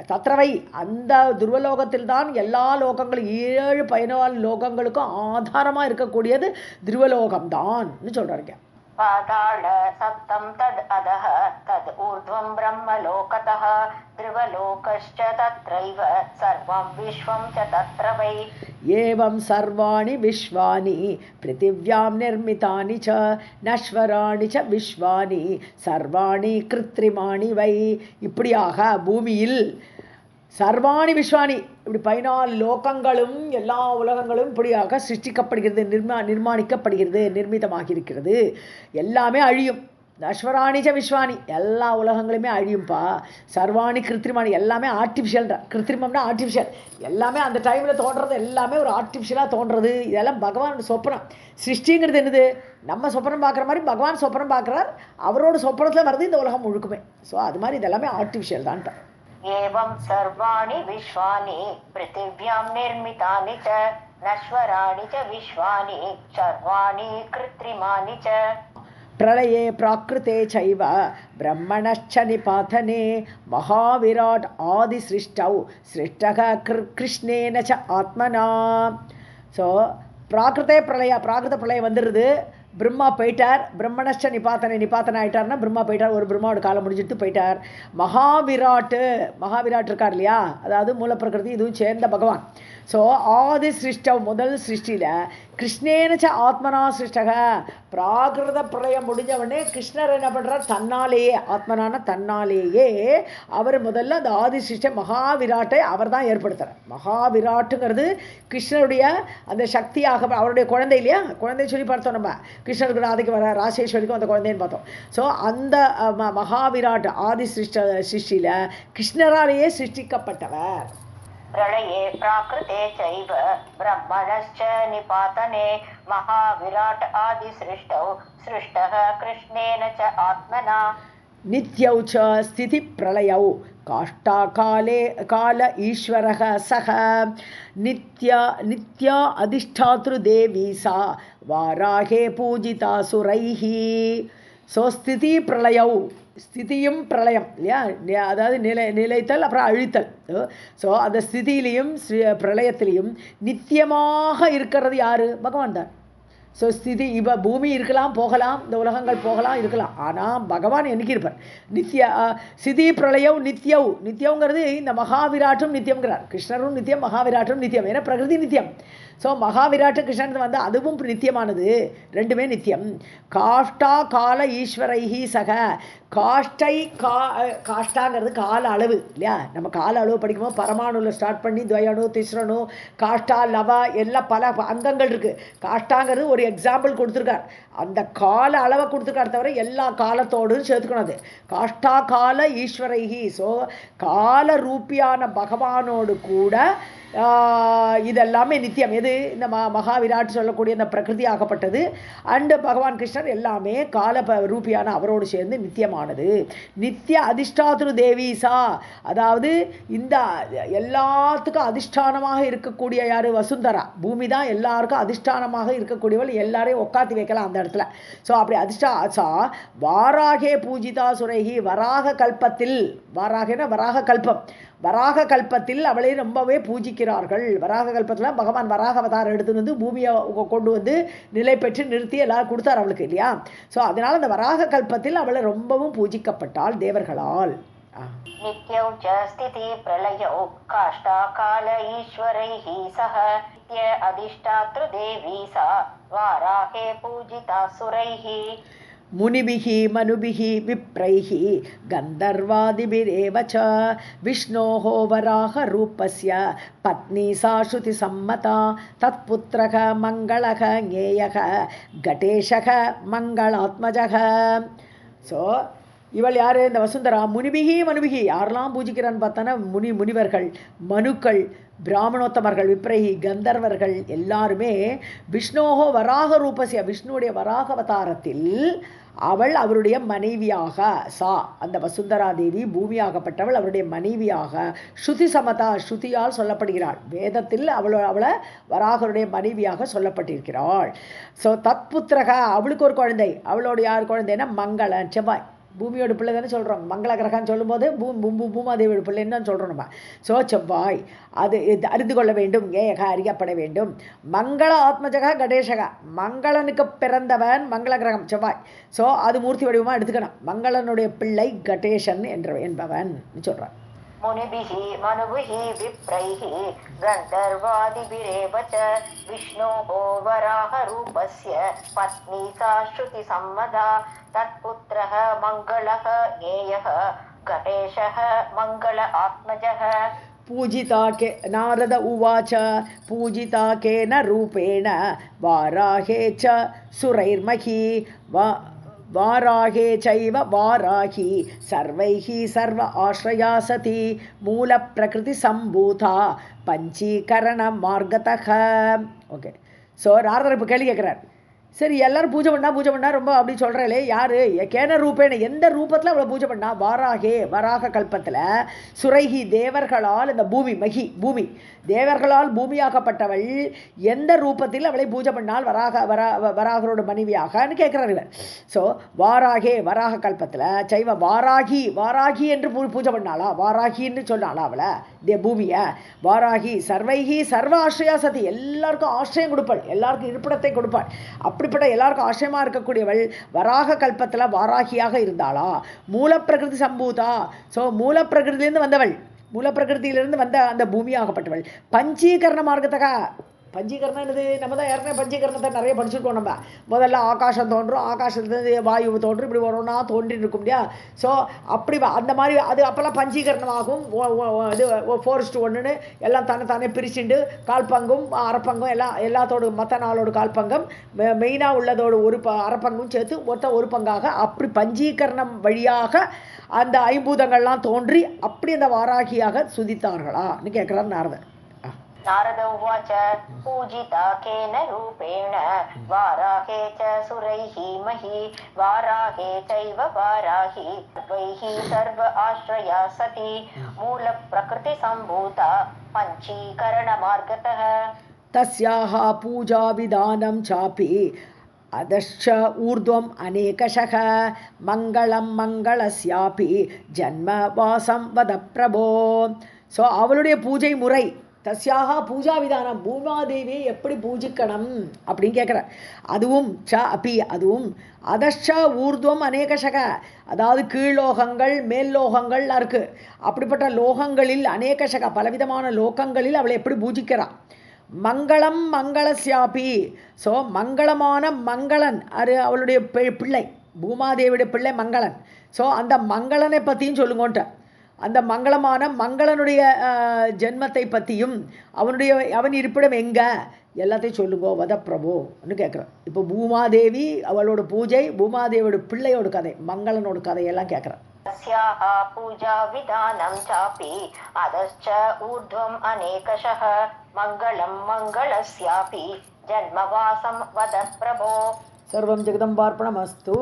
தத்ரவை, அந்த துருவலோகத்தில் தான் எல்லா லோகங்களும் 14 லோகங்களுக்கும் ஆதாரமாக இருக்கக்கூடியது துருவலோகம்தான்னு சொல்கிறாங்க. பாதாள சப்தம் தத் அதஹ தத் ஊர்த்வம் பிரம்மலோகதः த்ருவலோகश्च தத்ரைவ சர்வம் விஸ்வம் ச தத்ர வை. ஏவம் சர்வாணி விஸ்வானி பிருத்திவ்யாம் நிர்மிதானி ச நஸ்வராணி ச விஸ்வானி சர்வாணி கிருத்ரிமாணி வை. இப்படியாக பூமியில் சர்வாணி விஸ்வானி, இப்படி 14 லோகங்களும் எல்லா உலகங்களும் இப்படியாக சிருஷ்டிக்கப்படுகிறது, நிர்மாணிக்கப்படுகிறது, நிர்மிதமாக இருக்கிறது. எல்லாமே அழியும். நஸ்வராணிச்ச விஸ்வானி, எல்லா உலகங்களுமே அழியும்பா. சர்வாணி கிருத்திரிமானி, எல்லாமே ஆர்டிஃபிஷியல்ன்ற. கிருத்திரிமம்னா ஆர்டிஃபிஷியல், எல்லாமே அந்த டைமில் தோன்றது எல்லாமே ஒரு ஆர்டிஃபிஷியலாக தோன்றது. இதெல்லாம் பகவான் சொப்பனம். சிருஷ்டிங்கிறது என்னது, நம்ம சொப்பனம் பார்க்குற மாதிரி பகவான் சொப்பனம் பார்க்குறார். அவரோட சொப்பனத்தில் வருது இந்த உலகம் முழுக்குமே. ஸோ அது மாதிரி இதெல்லாமே ஆர்டிஃபிஷியல் தான். ஏவம் சர்வாணி விஸ்வானி பிருத்திவ்யாம் நிர்மிதானி ச நஸ்வராணி ச விஸ்வானி சர்வாணி கிருத்ரிமானி ச. பிரளயே பிராக்ருதே சைவ பிரம்மணश्च நிபாதனே மகாவிராட் ஆதி சிருஷ்டௌ சிருஷ்டக கிருஷ்ணேன ச ஆத்மனா. ஸோ பிராகிருதே பிராகிருத பிரளயம் வந்துடுது. பிரம்மா போயிட்டார். பிரம்மணश्च நிபாத்தனை ஆயிட்டார்னா பிரம்மா போயிட்டார். ஒரு பிரம்மாவோட காலம் முடிஞ்சிட்டு போயிட்டார். மகாவிராட் இருக்கார் இல்லையா, அதாவது மூலப்பிரகிருதி இதுவும் சேர்ந்த பகவான். ஸோ ஆதி சிருஷ்டவ், முதல் சிருஷ்டியில் கிருஷ்ணேனச்ச ஆத்மனா சிருஷ்டக. பிராகிருத பிரளயம் முடிஞ்சவொடனே கிருஷ்ணர் என்ன பண்ணுறார், தன்னாலேயே, ஆத்மனான தன்னாலேயே அவர் முதல்ல அந்த ஆதி சிருஷ்ட மகாவிராட்டை அவர் தான் ஏற்படுத்துகிறார். மகாவிராட்டுங்கிறது கிருஷ்ணருடைய அந்த சக்தியாக, அவருடைய குழந்தை இல்லையா, குழந்தை சொல்லி பார்த்தோம் நம்ம. கிருஷ்ணருக்கு ராதைக்கு வர ராசேஸ்வரிக்கும் அந்த குழந்தைன்னு பார்த்தோம். ஸோ அந்த மகாவிராட் ஆதி சிருஷ்டியில் கிருஷ்ணராலேயே சிருஷ்டிக்கப்பட்டவர். பிரளயே பிராகிருதே சைவ பிரம்மணश्च நிபாதனே மகாவிராட் ஆதி சிருஷ்டௌ சிருஷ்டः கிருஷ்ணேன ச ஆத்மனா. நித்யௌ ச ஸ்திதி பிரளயௌ காஷ்டா கால ஈஸ்வரः சக நித்யா அதிஷ்டாத்ரு தேவி சா வாராகே பூஜிதா சுரைஹி. ஸோ ஸ்திதி பிரளயௌ, ஸ்திதியும் பிரளயம் இல்லையா, அதாவது நிலைத்தல் அப்புறம் அழித்தல். ஸோ அந்த ஸ்திதியிலையும் பிரளயத்திலையும் நித்தியமாக இருக்கிறது யார், பகவான் தான். ஸோ ஸ்திதி, இப்போ பூமி இருக்கலாம் போகலாம், இந்த உலகங்கள் போகலாம் இருக்கலாம், ஆனால் பகவான் என்னைக்கு இருப்பார். ஸ்திதி பிரளயம் நித்தியங்கிறது இந்த மகாவிராட்டும் நித்தியம்ங்கிறார். கிருஷ்ணரும் நித்தியம், மகாவிராட்டும் நித்தியம். ஏன்னா பிரகிருதி நித்தியம். ஸோ மகாவிராட்டு கிருஷ்ணன் வந்து அதுவும் நித்தியமானது, ரெண்டுமே நித்தியம். காஷ்டா கால ஈஸ்வரைஹி சக. காஷ்டாங்கிறது கால அளவு இல்லையா, நம்ம கால அளவு படிக்கும்போது பரமாணுவில் ஸ்டார்ட் பண்ணி துவயணு திஸ்ரணு காஷ்டா லவ எல்லாம் பல அங்கங்கள் இருக்குது. காஷ்டாங்கிறது ஒரு எக்ஸாம்பிள் கொடுத்துருக்கார், அந்த கால அளவை கொடுத்துருக்கார், தவிர எல்லா காலத்தோடு சேர்த்துக்கணும். அது காஷ்டா கால ஈஸ்வரைஹி. ஸோ கால ரூபியான பகவானோடு கூட இதெல்லாமே நித்தியம். எது இந்த மகாவிராட் சொல்லக்கூடிய அந்த பிரகிருதி ஆகப்பட்டது அண்டு பகவான் கிருஷ்ணர் எல்லாமே கால ரூபியான அவரோடு சேர்ந்து நித்தியமானது. நித்திய அதிஷ்டாத்ரு தேவீசா, அதாவது இந்த எல்லாத்துக்கும் அதிஷ்டானமாக இருக்கக்கூடிய யார்? வசுந்தரா. பூமி தான் எல்லாருக்கும் அதிஷ்டானமாக இருக்கக்கூடியவள், எல்லாரையும் உட்காத்தி வைக்கலாம் அந்த இடத்துல. ஸோ அப்படி அதிஷ்டா வாராகே பூஜிதா சுரைகி, வராக கல்பத்தில், வாராகனா வராக கல்பம், வராக கல்பத்தில் அவளை ரொம்பவே பூஜிக்கிறார்கள். வராக கல்பத்தில் பகவான் வராக அவதாரம் எடுத்துன்னு வந்து பூமியை கொண்டு வந்து நிலை பெற்று நிறுத்தி எல்லாரும் கொடுத்தார் அவளுக்கு இல்லையா. ஸோ அதனால் அந்த வராக கல்பத்தில் அவளை ரொம்பவும் பூஜிக்கப்பட்டாள் தேவர்களால். நித்யௌ ச ஸ்திதி பிரளயௌ காஷ்டா கால ஈஸ்வரைஹ சஹ நித்ய அதிஷ்டாத்ரு தேவி சா வாராகே பூஜிதா சுரைஹ முனிபிஹி மனுபிஹி விப்ரைஹி கந்தர்வாதிபிரேவ ச விஷ்ணோஹோ வராக ரூபஸ்ய பத்னி சா ஸ்ருதி சம்மதா தத்புத்ரக மங்களக ஞேயக கணேஷக மங்களாத்மஜக. ஸோ இவள் யார்? இந்த வசுந்தரா. முனிபிகி மனுபிகி, யாரெல்லாம் பூஜிக்கிறான்னு பார்த்தானா முனிவர்கள், மனுக்கள், பிராமணோத்தமர்கள், விப்ரஹி, கந்தர்வர்கள் எல்லாருமே விஷ்ணோகோ வராக ரூபசிய, விஷ்ணுடைய வராக அவதாரத்தில் அவள் அவருடைய மனைவியாக, சா அந்த வசுந்தரா தேவி பூமியாகப்பட்டவள் அவருடைய மனைவியாக ஸ்ருதி சமதா, ஸ்ருதியால் சொல்லப்படுகிறாள். வேதத்தில் அவளை வராகருடைய மனைவியாக சொல்லப்பட்டிருக்கிறாள். ஸோ தத்புத்திரக, அவளுக்கு ஒரு குழந்தை. அவளோட யார் குழந்தைன்னா மங்களன், செவ்வாய், பூமியோட பிள்ளை தானே சொல்கிறோம். மங்கள கிரகான்னு சொல்லும்போது பூமாதேவியோட பிள்ளைன்னு தான் சொல்கிறோம் நம்ம. ஸோ செவ்வாய் அது அறிந்து கொள்ள வேண்டும், ஏக அறியப்பட வேண்டும். மங்கள ஆத்மஜக கணேசக, மங்களனுக்கு பிறந்தவன் மங்கள கிரகம் செவ்வாய். ஸோ அது மூர்த்தி வடிவமாக எடுத்துக்கணும். மங்களனுடைய பிள்ளை கணேசன் என்பவன் சொல்கிறான். முனிபிஹி மனுபிஹி விப்ரைஹி கந்தர்வாதிபிரேவ ச விஷ்ணோஹோ வராக ரூபஸ்ய பத்னி சா ஸ்ருதி சம்மதா தத்புத்ரஹ மங்களஹ ஞேயஹ கணேஷஹ மங்கள ஆத்மஜஹ. பூஜிதா கே நாரத உவாச்ச பூஜிதா கேன ரூபேண வாராகே ச சுரைர்மஹி வாராகே சைவ வாராகி சர்வைஹி சர்வ ஆஸ்ரயா சதி மூல பிரகிருதி சம்பூதா பஞ்சீகரண மார்கதக. ஓகே. ஸோ நாரதர் இப்போ கேள்வி கேட்குறார். சரி, எல்லோரும் பூஜை பண்ணா ரொம்ப அப்படி சொல்கிறேலே, யார்? கேன ரூபேன, எந்த ரூபத்தில் அவளை பூஜை பண்ணா? வாராகே, வராக கல்பத்தில் சுரைஹி, தேவர்களால் இந்த பூமி தேவர்களால் பூமியாக்கப்பட்டவள் எந்த ரூபத்தில் அவளை பூஜை பண்ணால் வராகரோட மனைவியாகன்னு கேட்குறார் இவர். ஸோ வாராகே, வராக கல்பத்தில் சைவ வாராகி என்று பூஜை பண்ணாளா? வாராகின்னு சொன்னாளா அவளை பூமியை? வாராகி சர்வைஹி சர்வ ஆஸ்ரயா சதி, எல்லாருக்கும் ஆசிரியம் கொடுப்பாள், எல்லாருக்கும் இருப்பிடத்தை கொடுப்பாள். அப்படிப்பட்ட எல்லாருக்கும் ஆசிரியமாக இருக்கக்கூடியவள் வராக கல்பத்தில் வாராகியாக இருந்தாளா? மூலப்பிரகிருதி சம்பூதா. ஸோ மூலப்பிரகிருதியிலேருந்து வந்தவள், மூலப்பிரகிருதியிலிருந்து வந்த அந்த பூமியாகப்பட்டவள். பஞ்சீகரண மார்க்கத்தக, பஞ்சீகரணம் என்னது? நம்ம தான் ஏற்கனவே பஞ்சீகரணத்தை நிறைய படிச்சுருக்கோம். நம்ம முதல்ல ஆகாசம் தோன்றும், ஆகாசத்துலேருந்து வாயு தோன்றும், இப்படி ஒன்றா தோன்றின்னு இருக்கும் இல்லையா. ஸோ அப்படி அந்த மாதிரி அது அப்போல்லாம் பஞ்சீகரணமாகும். இது 4:1 எல்லாம் தானே பிரிச்சுண்டு கால்பங்கும் அரைப்பங்கும் எல்லாத்தோடு மற்ற நாளோட கால்பங்கம் மெயினாக உள்ளதோடு அரைப்பங்கும் சேர்த்து மொத்தம் ஒரு பங்காக அப்படி பஞ்சீகரணம் வழியாக அந்த ஐம்பூதங்கள்லாம் தோன்றி அப்படி அந்த வாராகியாக சுதித்தார்களான்னு கேட்குறார் நாரதர். नारद उवाच पूजिता केन रूपेण वाराहे च सुरैः मही वाराहे चैव वाराहि सर्वैः सर्व आश्रया सती मूल प्रकृति सम्भूता पञ्चीकरण मार्गतः. तस्याः पूजा विधानं चापि अदश्च ऊर्ध्वम् अनेकशः मङ्गलं मङ्गलस्यापि जन्मवासं वद प्रभो. ஸோ அவளுடைய பூஜை முறை, தஸ்யாக பூஜா விதானம், பூமாதேவியை எப்படி பூஜிக்கணும் அப்படின்னு கேட்குறார். அதுவும் அதுவும் அதஷ ஊர்துவம் அநேகசக, அதாவது கீழ்லோகங்கள் மேல் லோகங்கள்லாம் இருக்குது. அப்படிப்பட்ட லோகங்களில் அநேகசக பலவிதமான லோகங்களில் அவளை எப்படி பூஜிக்கிறான். மங்களம் மங்களஸ்யாபி, ஸோ மங்களமான மங்களன் அது அவளுடைய பிள்ளை, பூமாதேவியுடைய பிள்ளை மங்களன். ஸோ அந்த மங்களனை பற்றியும் சொல்லுங்கோன்ற, அந்த மங்களமான மங்களனுடைய ஜென்மத்தை பற்றியும் அவன் இருப்பிடம் எங்கே, எல்லாத்தையும் சொல்லுங்கோ வத பிரபோன்னு கேட்குறேன். இப்போ பூமாதேவி அவளோட பூஜை, பூமாதேவியோட பிள்ளையோட கதை, மங்களனோட கதையெல்லாம் கேட்குறேன். तस्याः पूजाविधानं चापि अधश्च ऊर्ध्वम् अनेकशः मङ्गलं मङ्गलस्यापि जन्मवासं वद प्रभो. सर्वं जगदम्बार्पणमस्तु.